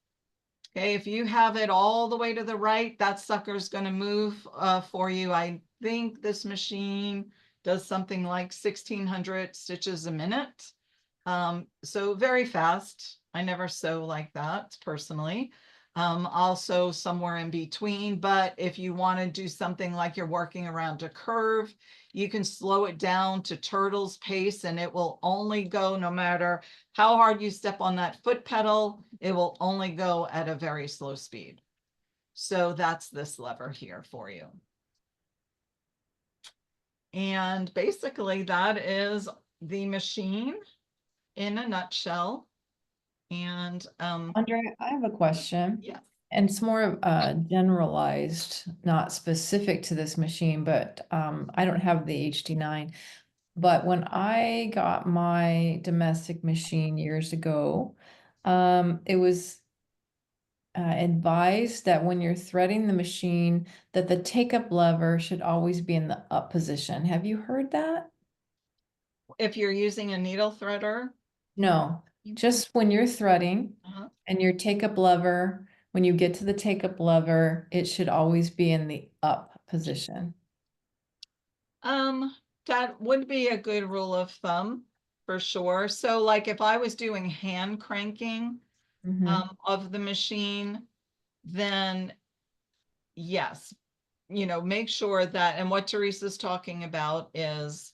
Okay, if you have it all the way to the right, that sucker's going to move for you. I think this machine does something like 1,600 stitches a minute. So very fast. I never sew like that personally. Also somewhere in between, but if you want to do something like you're working around a curve, you can slow it down to turtle's pace and it will only go, no matter how hard you step on that foot pedal, it will only go at a very slow speed. So that's this lever here for you. And basically that is the machine in a nutshell. And
Andrea, I have a question.
yeah.
And it's more of generalized, not specific to this machine, but I don't have the HD9. But when I got my domestic machine years ago, it was advised that when you're threading the machine, that the take-up lever should always be in the up position. Have you heard that?
If you're using a needle threader.
No, just when you're threading
Uh-huh.
and your take-up lever, when you get to the take-up lever, it should always be in the up position.
That would be a good rule of thumb for sure. So like if I was doing hand cranking of the machine, then yes, you know, make sure that, and what Teresa's talking about is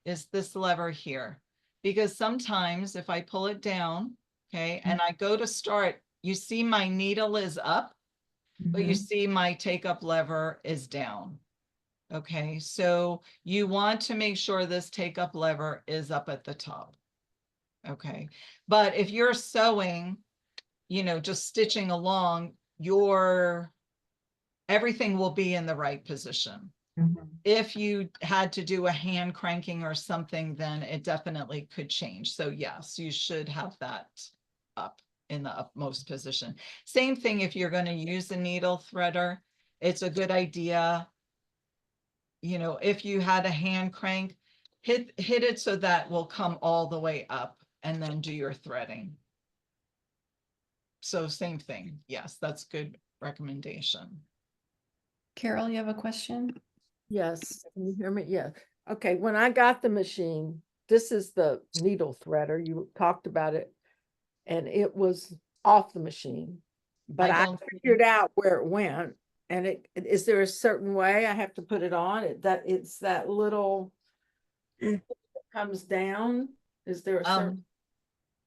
this lever here, because sometimes if I pull it down, okay, and I go to start, you see my needle is up, but you see my take up lever is down. Okay, so you want to make sure this take up lever is up at the top. Okay, but if you're sewing, you know, just stitching along, everything will be in the right position. If you had to do a hand cranking or something, then it definitely could change. So yes, you should have that up in the upmost position. Same thing if you're going to use a needle threader, it's a good idea. You know, if you had a hand crank, hit it so that will come all the way up and then do your threading. So same thing. Yes, that's good recommendation.
Carol, you have a question?
Yes, can you hear me? Yeah. Okay, when I got the machine, this is the needle threader. You talked about it, and it was off the machine. But I figured out where it went. And is there a certain way I have to put it on? It's that little that comes down. Is there a certain?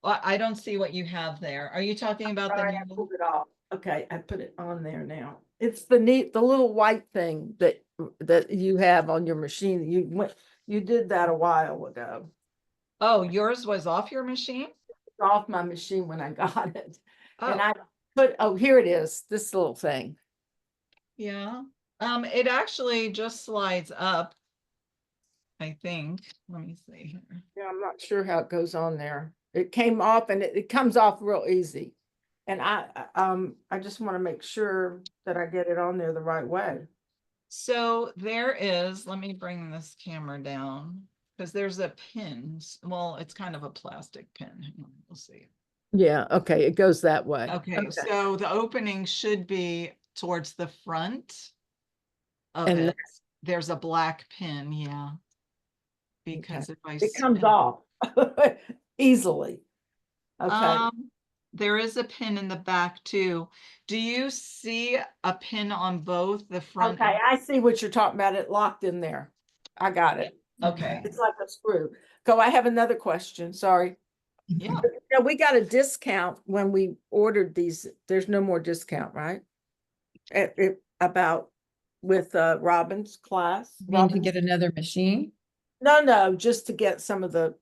Well, I don't see what you have there. Are you talking about the
I
needle?
pulled it off. Okay, I put it on there now. It's the little white thing that you have on your machine. You did that a while ago.
Oh, yours was off your machine?
Off my machine when I got it. And
Oh,
here it is, this little thing.
yeah. It actually just slides up, I think. Let me see here.
Yeah, I'm not sure how it goes on there. It came off and it comes off real easy. And I just want to make sure that I get it on there the right way.
So there is, let me bring this camera down because there's a pin. Well, it's kind of a plastic pin. Hang on, we'll see.
Yeah, okay, it goes that way.
Okay, so the opening should be towards the front of
And
it. There's a black pin, yeah. Because if I
it comes
spin-
off easily. Okay.
There is a pin in the back too. Do you see a pin on both the front?
Okay, I see what you're talking about. It locked in there. I got it.
Okay.
It's like a screw. Go, I have another question. Sorry.
Yeah.
Yeah, we got a discount when we ordered these. There's no more discount, right? About with Robin's class.
You mean to
Robin's-
get another machine?
No, just to get some of the,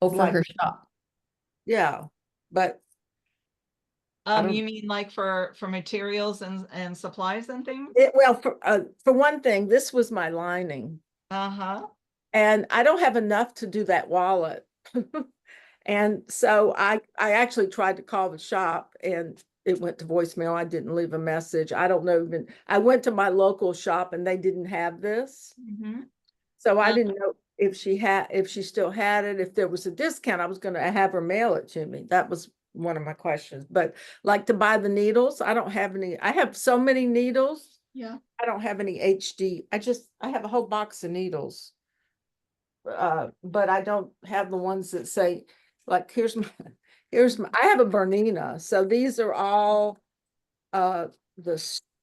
Oh, for
Like-
her shop.
yeah, but don't-
You mean like for materials and supplies and things?
well, for one thing, this was my lining.
Uh-huh.
And I don't have enough to do that wallet. And so I actually tried to call the shop and it went to voicemail. I didn't leave a message. I don't know even, I went to my local shop and they didn't have this.
Mhm.
So I
Uh,
didn't know if she still had it, if there was a discount, I was gonna have her mail it to me. That was one of my questions. But like to buy the needles, I don't have any, I have so many needles.
Yeah.
I don't have any HD. I have a whole box of needles. But I don't have the ones that say, like, here's my, I have a Bernina. So these are all,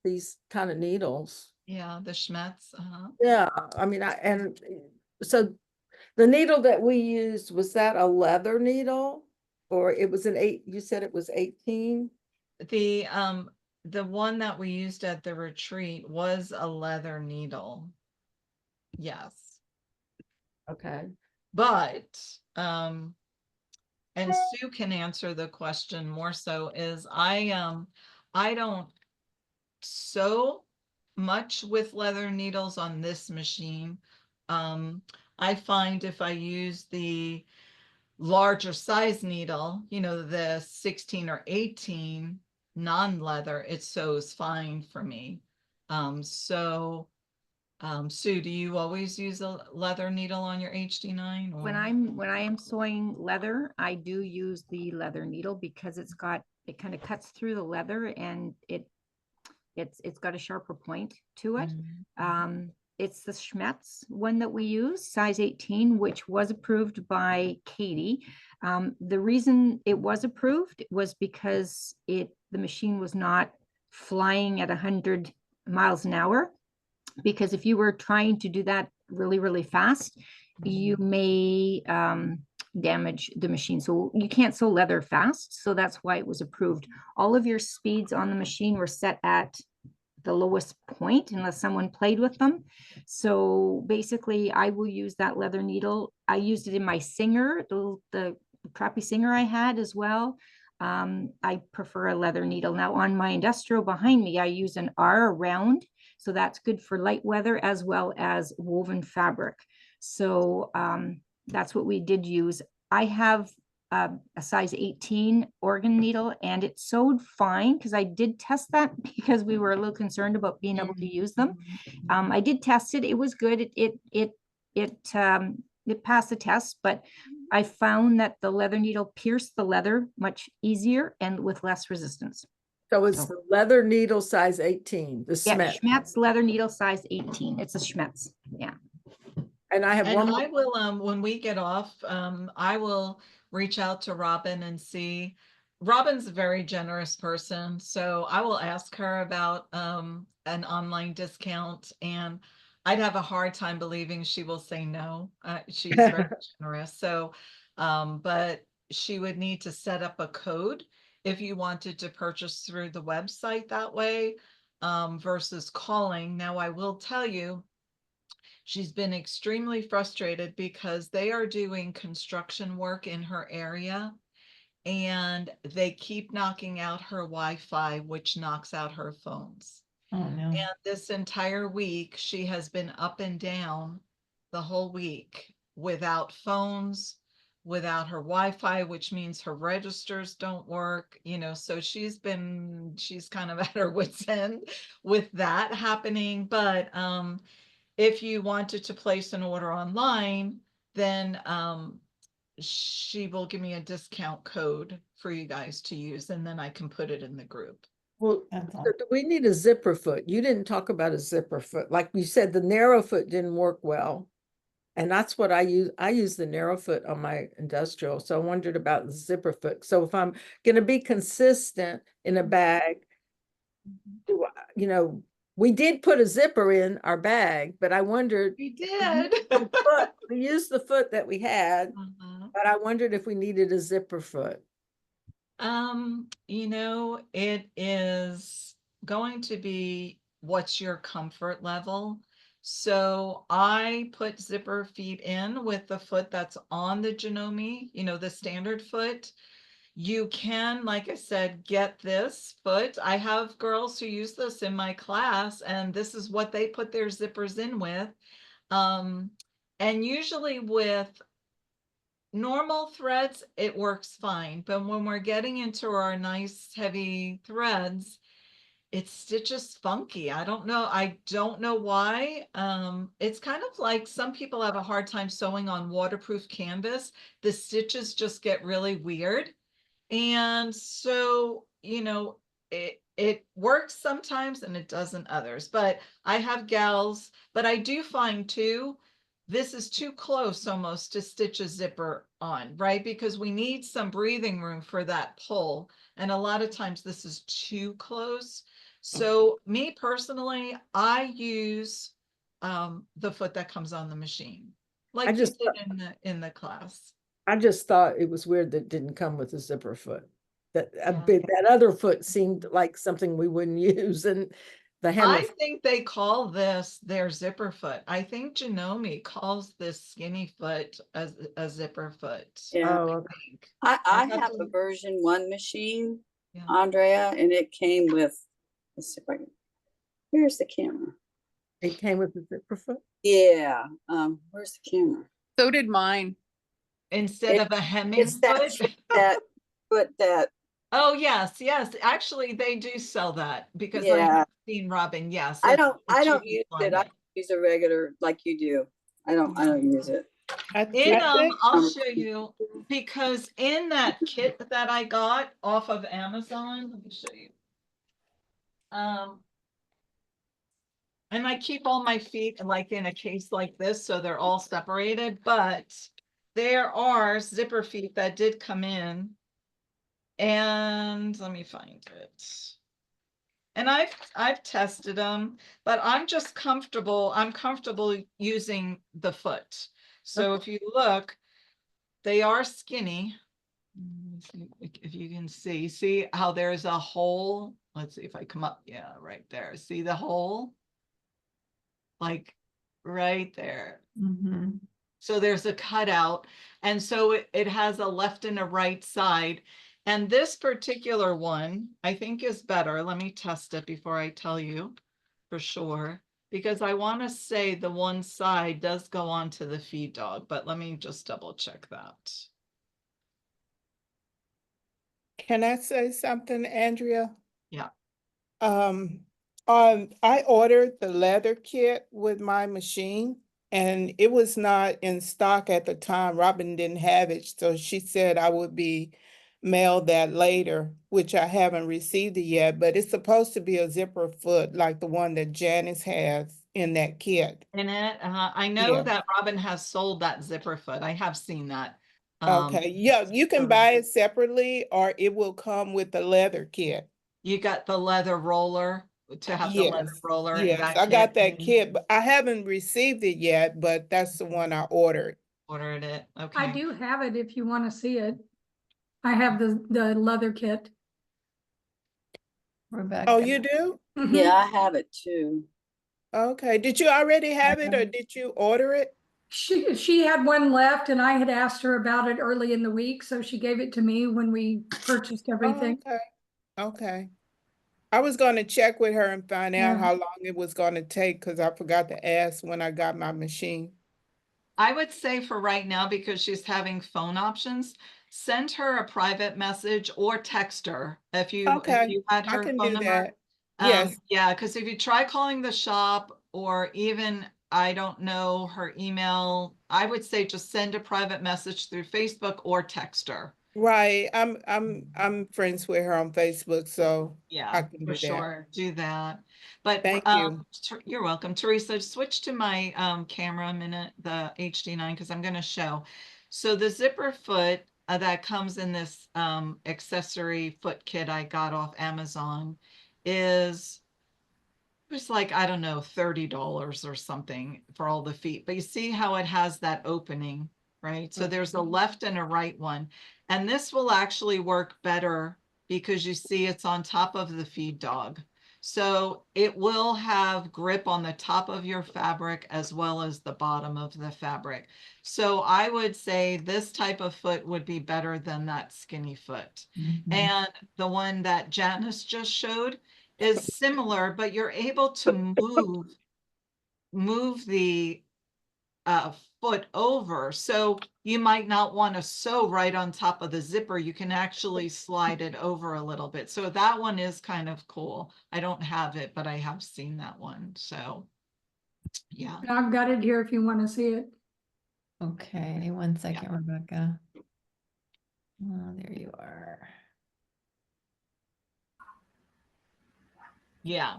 these kind of needles.
Yeah, the Schmetz. Uh-huh.
Yeah, I mean, so the needle that we used, was that a leather needle? Or it was you said it was 18?
The one that we used at the retreat was a leather needle. Yes.
Okay.
But and Sue can answer the question more so is I don't sew much with leather needles on this machine. I find if I use the larger size needle, the 16 or 18 non-leather, it sews fine for me. Sue, do you always use a leather needle on your HD9?
When I am sewing leather, I do use the leather needle because it kind of cuts through the leather and it's got a sharper point to it. It's the Schmetz one that we use, size 18, which was approved by Katie. The reason it was approved was because the machine was not flying at 100 miles an hour. Because if you were trying to do that really, really fast, you may damage the machine. So you can't sew leather fast. So that's why it was approved. All of your speeds on the machine were set at the lowest point unless someone played with them. So basically I will use that leather needle. I used it in my Singer, the crappy Singer I had as well. I prefer a leather needle. Now on my industrial behind me, I use an R round. So that's good for light weather as well as woven fabric. So that's what we did use. I have a size 18 organ needle and it sewed fine because I did test that because we were a little concerned about being able to use them. I did test it. It was good. It passed the test, but I found that the leather needle pierced the leather much easier and with less resistance.
So it's the leather needle size 18, the
Yeah,
Schmetz.
Schmetz leather needle size 18. It's a Schmetz. Yeah.
And I have
And
one more.
I will, when we get off, I will reach out to Robin and see. Robin's a very generous person, so I will ask her about an online discount, and I'd have a hard time believing she will say no. She's very generous. So, but she would need to set up a code if you wanted to purchase through the website that way, versus calling. Now, I will tell you, she's been extremely frustrated because they are doing construction work in her area and they keep knocking out her Wi-Fi, which knocks out her phones.
Oh, no.
And this entire week, she has been up and down the whole week without phones, without her Wi-Fi, which means her registers don't work, so she's kind of at her wit's end with that happening. But if you wanted to place an order online, then she will give me a discount code for you guys to use, and then I can put it in the group.
Well,
That's all.
so do we need a zipper foot? You didn't talk about a zipper foot. Like you said, the narrow foot didn't work well. And that's what I use. I use the narrow foot on my industrial. So I wondered about the zipper foot. So if I'm going to be consistent in a bag, we did put a zipper in our bag, but I wondered,
We did.
we used the foot that we had.
Uh-huh.
But I wondered if we needed a zipper foot.
You know, it is going to be what's your comfort level. So I put zipper feet in with the foot that's on the Janome, you know, the standard foot. You can, like I said, get this foot. I have girls who use this in my class, and this is what they put their zippers in with. And usually with normal threads, it works fine. But when we're getting into our nice heavy threads, it stitches funky. I don't know. I don't know why. It's kind of like some people have a hard time sewing on waterproof canvas. The stitches just get really weird. And so, you know, it works sometimes and it doesn't others. But I have gals, but I do find too, this is too close almost to stitch a zipper on, right? Because we need some breathing room for that pull. And a lot of times this is too close. So me personally, I use the foot that comes on the machine, like you
just
did in the class.
I just thought it was weird that it didn't come with a zipper foot. That a
Yeah.
bit, that other foot seemed like something we wouldn't use, and the hammer.
I think they call this their zipper foot. I think Janome calls this skinny foot as a zipper foot.
Yeah,
Oh,
I
okay.
think.
I
have
have
to-
a version 1 machine,
Yeah.
Andrea, and it came with, let's see if I can, where's the camera?
It came with a zipper foot.
Yeah, where's the camera?
So did mine.
Instead
It-
of a hemming
It's that,
foot.
that foot that,
Oh, yes, yes. Actually, they do sell that because I
Yeah.
have seen Robin. Yes.
I
it's-
don't
it's
use
usually
it. I
like
use a regular like you do. I don't use it.
I
In
think
I'll show you, because in that kit that I got off of Amazon, let me show you. And I keep all my feet like in a case like this, so they're all separated, but there are zipper feet that did come in. And let me find it. And I've tested them, but I'm just comfortable. I'm comfortable using the foot. So if you look, they are skinny. Let me see if you can see how there's a hole. Let's see if I come up. Yeah, right there. See the hole? Like right there.
Mhm.
So there's a cutout. And so it has a left and a right side. And this particular one, I think is better. Let me test it before I tell you for sure, because I want to say the one side does go on to the feed dog, but let me just double check that.
Can I say something, Andrea?
Yeah.
I ordered the leather kit with my machine, and it was not in stock at the time. Robin didn't have it, so she said I would be mailed that later, which I haven't received it yet, but it's supposed to be a zipper foot like the one that Janice has in that kit.
In it, I know
Yeah.
that Robin has sold that zipper foot. I have seen that.
Okay, yeah, you can
so-
buy it separately or it will come with the leather kit.
You got the leather roller to have the leather
Yes,
roller. in
yes,
that
I got
kit.
that kit, but I haven't received it yet, but that's the one I ordered.
Ordered it. Okay.
I do have it if you want to see it. I have the leather kit.
Rebecca.
Oh, you do?
Mhm.
Yeah, I have it too.
Okay, did you already have it or did you order it?
She had one left and I had asked her about it early in the week, so she gave it to me when we purchased
Oh,
everything.
okay, okay. I was gonna check with her and find out
Yeah.
how long it was gonna take, because I forgot to ask when I got my machine.
I would say for right now, because she's having phone options, send her a private message or text her if you
Okay,
had
I
her
can
phone
do
number.
that. Yes,
Yeah, because if you try calling the shop or even, I don't know, her email, I would say just send a private message through Facebook or text her.
right. I'm friends with her on Facebook, so I
Yeah,
can
for
do that.
sure. Do that. But
Thank you.
You're welcome. Teresa, switch to my camera a minute, the HD9, because I'm going to show. So the zipper foot that comes in this accessory foot kit I got off Amazon is, it was like, I don't know, $30 or something for all the feet. But you see how it has that opening. right? So there's a left and a right one. And this will actually work better because you see it's on top of the feed dog. So it will have grip on the top of your fabric as well as the bottom of the fabric. So I would say this type of foot would be better than that skinny foot. And the one that Janice just showed is similar, but you're able to move the foot over. So you might not want to sew right on top of the zipper. You can actually slide it over a little bit. So that one is kind of cool. I don't have it, but I have seen that one. So yeah.
I've got it here if you want to see it.
Okay, one second, Rebecca. Oh, there you are.
Yeah.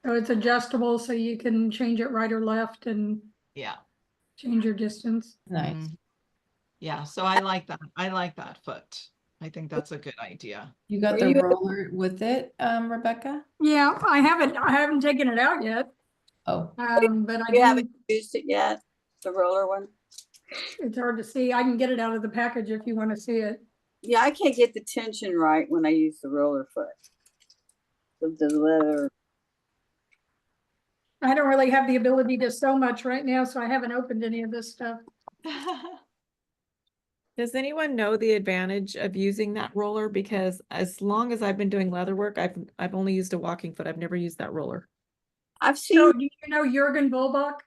So it's adjustable, so you can change it right or left and
Yeah.
change your distance.
Nice.
Yeah. So I like that. I like that foot. I think that's a good idea.
You got the roller with it, Rebecca?
Yeah, I haven't taken it out yet.
Oh,
But I
You haven't
do,
used it yet, the roller one?
it's hard to see. I can get it out of the package if you want to see it.
Yeah, I can't get the tension right when I use the roller foot. The leather.
I don't really have the ability to sew much right now, so I haven't opened any of this stuff.
Does anyone know the advantage of using that roller? Because as long as I've been doing leather work, I've only used a walking foot. I've never used that roller.
I've seen.
So do you know Jürgen Volbach?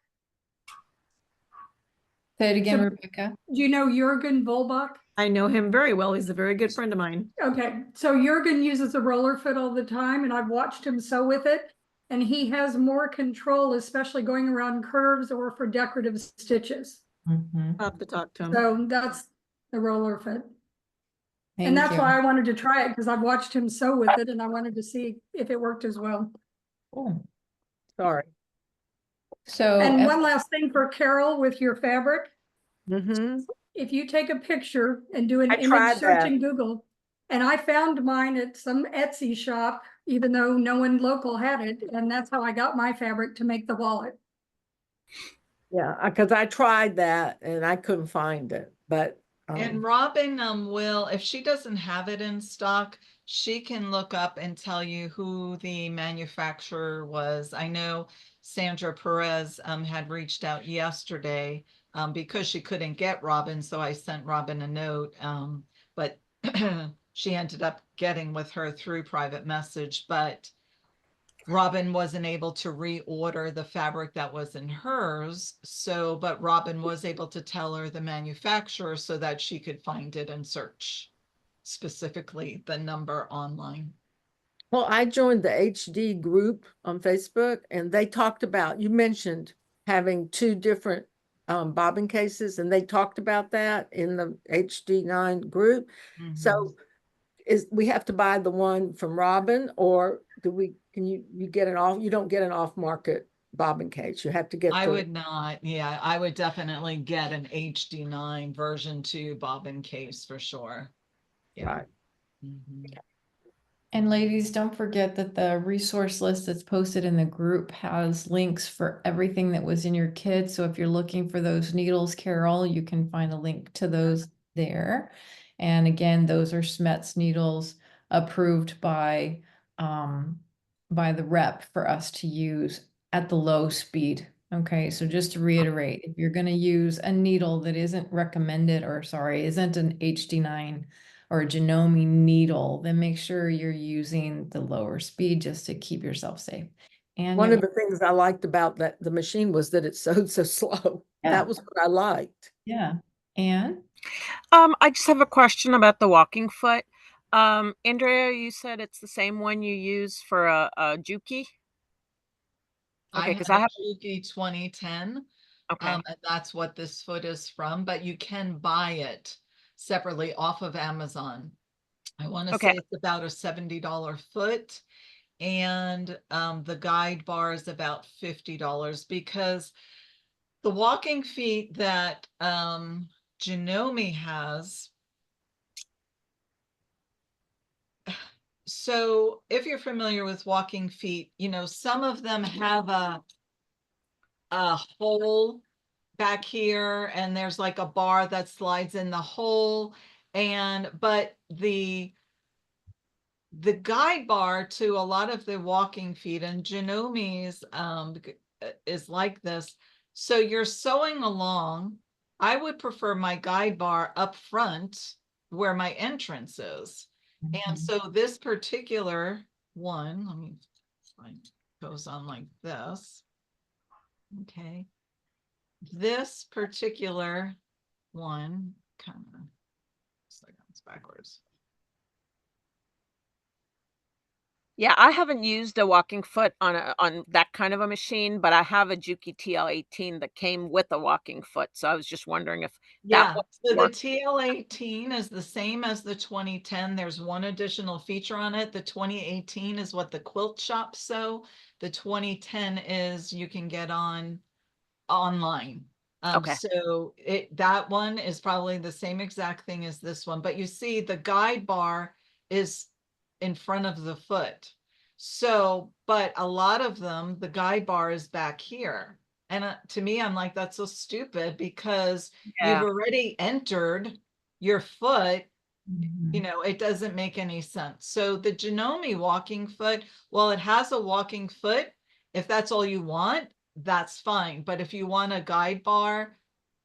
say it again,
So-
Rebecca.
Do you know Jürgen Volbach?
I know him very well. He's a very good friend of mine.
Okay, so Jürgen uses a roller foot all the time, and I've watched him sew with it. And he has more control, especially going around curves or for decorative stitches.
I'll have to talk to him.
So that's the roller foot.
Thank
And that's
you.
why I wanted to try it, because I've watched him sew with it and I wanted to see if it worked as well.
Cool.
Sorry.
So,
And one last thing for Carol with your fabric.
Mm-hmm.
If you take a picture and do an
I tried
image search
that.
in Google, and I found mine at some Etsy shop, even though no one local had it, and that's how I got my fabric to make the wallet.
Yeah, because I tried that and I couldn't find it, but.
And Robin will, if she doesn't have it in stock, she can look up and tell you who the manufacturer was. I know Sandra Perez had reached out yesterday because she couldn't get Robin, so I sent Robin a note. But she ended up getting with her through private message, but Robin wasn't able to reorder the fabric that was in hers. So, but Robin was able to tell her the manufacturer so that she could find it and search specifically the number online.
Well, I joined the HD group on Facebook and they talked about, you mentioned having two different bobbin cases, and they talked about that in the HD9 group. So we have to buy the one from Robin, or can you get an off, you don't get an off-market bobbin case. You have to get
I would not. Yeah, I would definitely get an HD9 version 2 bobbin case for sure. Yeah.
Right.
and ladies, don't forget that the resource list that's posted in the group has links for everything that was in your kit. So if you're looking for those needles, Carol, you can find a link to those there. And again, those are Smets needles approved by the rep for us to use at the low speed. Okay, so just to reiterate, if you're going to use a needle that isn't recommended, or sorry, isn't an HD9 or a Janome needle, then make sure you're using the lower speed just to keep yourself safe. And
one of the things I liked about the machine was that it sewed so slow.
Yeah.
That was what I liked.
Yeah. And
I just have a question about the walking foot. Andrea, you said it's the same one you use for a Juki?
Okay, because I have Juki 2010.
Okay.
And that's what this foot is from, but you can buy it separately off of Amazon. I want to say it's about a $70 foot, and the guide bar is about $50, because the walking feet that Janome has. So if you're familiar with walking feet, you know, some of them have a hole back here, and there's like a bar that slides in the hole. But the guide bar to a lot of the walking feet, and Janome's is like this. So you're sewing along. I would prefer my guide bar up front where my entrance is. And so this particular one, let me find, goes on like this. Okay. This particular one kind of, it's backwards.
Yeah, I haven't used a walking foot on that kind of a machine, but I have a Juki TL18 that came with a walking foot. So I was just wondering if that
Yeah,
would
so the
work.
TL18 is the same as the 2010. There's one additional feature on it. The 2018 is what the quilt shops sew. The 2010 is you can get online.
Okay.
So that one is probably the same exact thing as this one, but you see the guide bar is in front of the foot. So, but a lot of them, the guide bar is back here. And to me, I'm like, that's so stupid because you've
Yeah.
already entered your foot. You know, it doesn't make any sense. So the Janome walking foot, well, it has a walking foot. If that's all you want, that's fine. But if you want a guide bar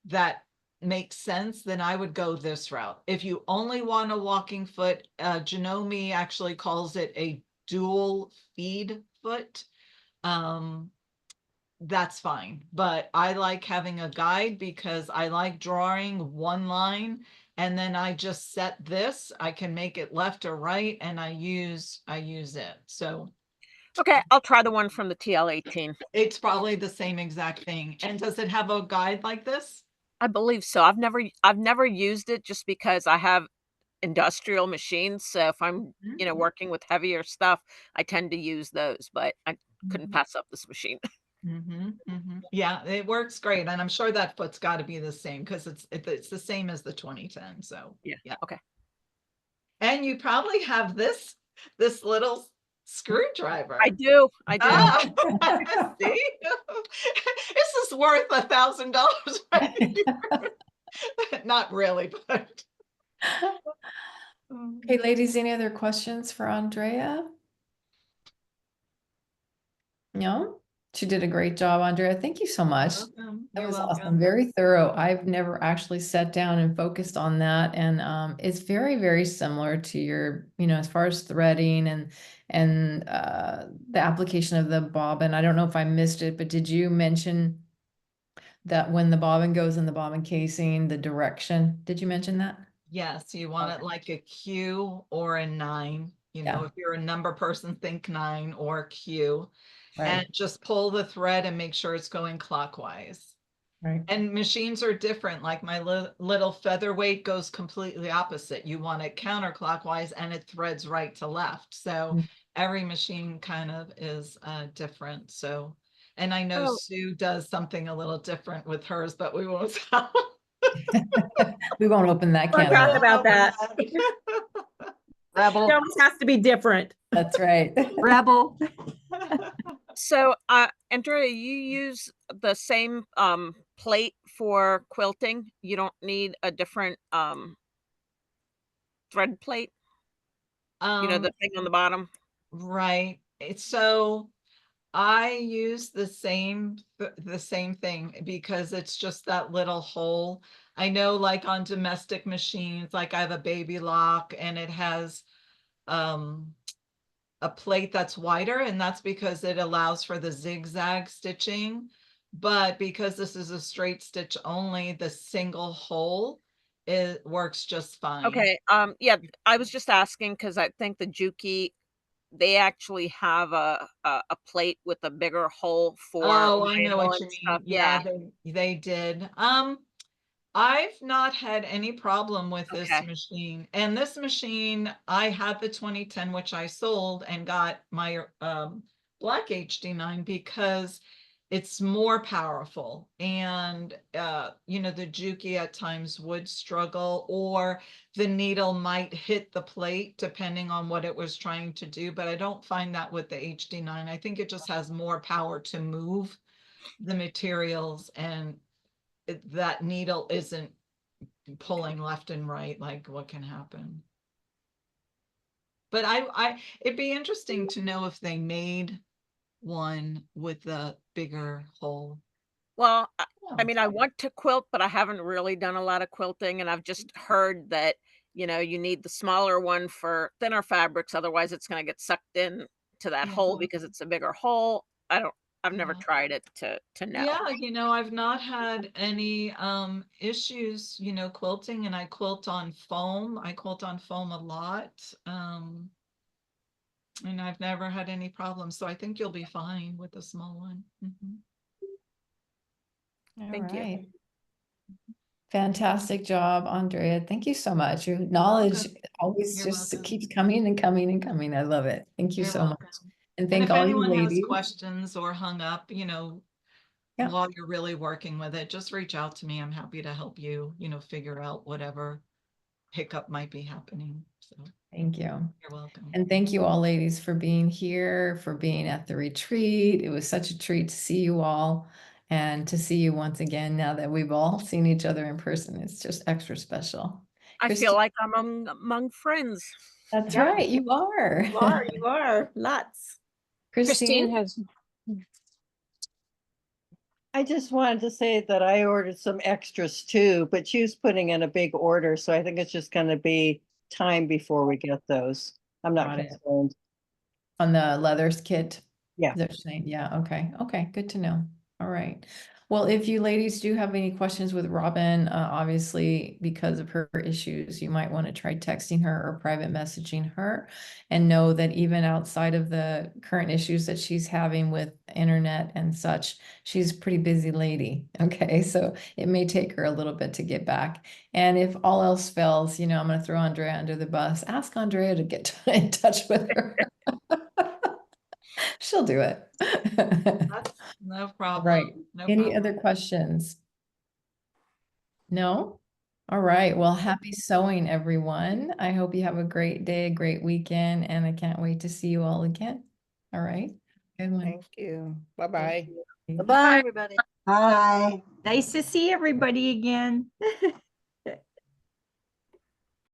that makes sense, then I would go this route. If you only want a walking foot, Janome actually calls it a dual feed foot. That's fine. But I like having a guide because I like drawing one line and then I just set this. I can make it left or right and I use it. So
Okay, I'll try the one from the TL18.
it's probably the same exact thing. And does it have a guide like this?
I believe so. I've never used it just because I have industrial machines. So if I'm, working with heavier stuff, I tend to use those, but I couldn't pass up this machine.
Yeah, it works great. And I'm sure that foot's got to be the same because it's the same as the 2010. So
yeah. Okay.
And you probably have this little screwdriver.
I do.
Ah, see? This is worth $1,000 right here. Not really, but
Okay, ladies, any other questions for Andrea? No? She did a great job, Andrea. Thank you so much. That was awesome. Very thorough. I've never actually sat down and focused on that. And it's very, very similar to your, as far as threading and the application of the bobbin. I don't know if I missed it, but did you mention that when the bobbin goes in the bobbin casing, the direction? Did you mention that?
yes, you want it like a Q or a 9. If you're a number person, think 9 or Q. And just pull the thread and make sure it's going clockwise.
Right.
And machines are different. Like my little featherweight goes completely opposite. You want it counterclockwise and it threads right to left. So every machine kind of is different. So, and I know Sue does something a little different with hers, but we won't tell.
We won't open that
We'll
can.
talk about that.
Rebel.
It always has to be different.
That's right.
Rebel.
So, Andrea, you use the same plate for quilting. You don't need a different thread plate. The thing on the bottom.
Right. So I use the same thing because it's just that little hole. I know like on domestic machines, like I have a baby lock and it has a plate that's wider, and that's because it allows for the zigzag stitching. But because this is a straight stitch only, the single hole, it works just fine.
Okay. Yeah, I was just asking because I think the Juki, they actually have a plate with a bigger hole for
Oh, I know what
vinyl
you
and
mean.
stuff.
Yeah, they did. I've not had any problem with this
Okay.
machine. And this machine, I had the 2010, which I sold and got my black HD9 because it's more powerful. And, the Juki at times would struggle, or the needle might hit the plate depending on what it was trying to do. But I don't find that with the HD9. I think it just has more power to move the materials, and that needle isn't pulling left and right, like what can happen? But it'd be interesting to know if they made one with the bigger hole.
Well, I
Yeah.
mean, I want to quilt, but I haven't really done a lot of quilting, and I've just heard that, you know, you need the smaller one for thinner fabrics, otherwise it's gonna get sucked in to that hole
Yeah.
because it's a bigger hole. I've never
Yeah.
tried it to know.
Yeah, you know, I've not had any issues, you know, quilting, and I quilt on foam. I quilt on foam a lot. And I've never had any problems, so I think you'll be fine with the small one. Mhm.
All
Thank you.
right. Fantastic job, Andrea. Thank you so much. Your knowledge
welcome.
always
You're
just
welcome.
keeps coming and coming and coming. I love it. Thank you
You're
so much.
welcome.
And
And
thank
if
all you
anyone has
ladies.
questions or hung up, you know,
Yeah.
while you're really working with it, just reach out to me. I'm happy to help you, you know, figure out whatever hiccup might be happening. So
Thank you.
you're welcome.
And thank you all ladies for being here, for being at the retreat. It was such a treat to see you all and to see you once again now that we've all seen each other in person. It's just extra special.
I
Christine,
feel like I'm among friends.
that's
Yeah.
right, you are.
You are, lots.
Christine
Christine,
has,
I just wanted to say that I ordered some extras too, but she was putting in a big order, so I think it's just gonna be time before we get those. I'm not
Got it.
concerned.
on the leathers kit.
Yeah.
Is that what you're saying? Yeah, okay. Okay, good to know. All right. Well, if you ladies do have any questions with Robin, obviously because of her issues, you might want to try texting her or private messaging her, and know that even outside of the current issues that she's having with internet and such, she's a pretty busy lady. Okay, so it may take her a little bit to get back. And if all else fails, you know, I'm going to throw Andrea under the bus. Ask Andrea to get in touch with her. She'll do it.
That's no problem.
Right.
No
Any
problem.
other questions? No? All right. Well, happy sewing, everyone. I hope you have a great day, a great weekend, and I can't wait to see you all again. All right. Good one.
Thank you. Bye-bye.
Bye-bye, everybody.
Hi.
Nice to see everybody again.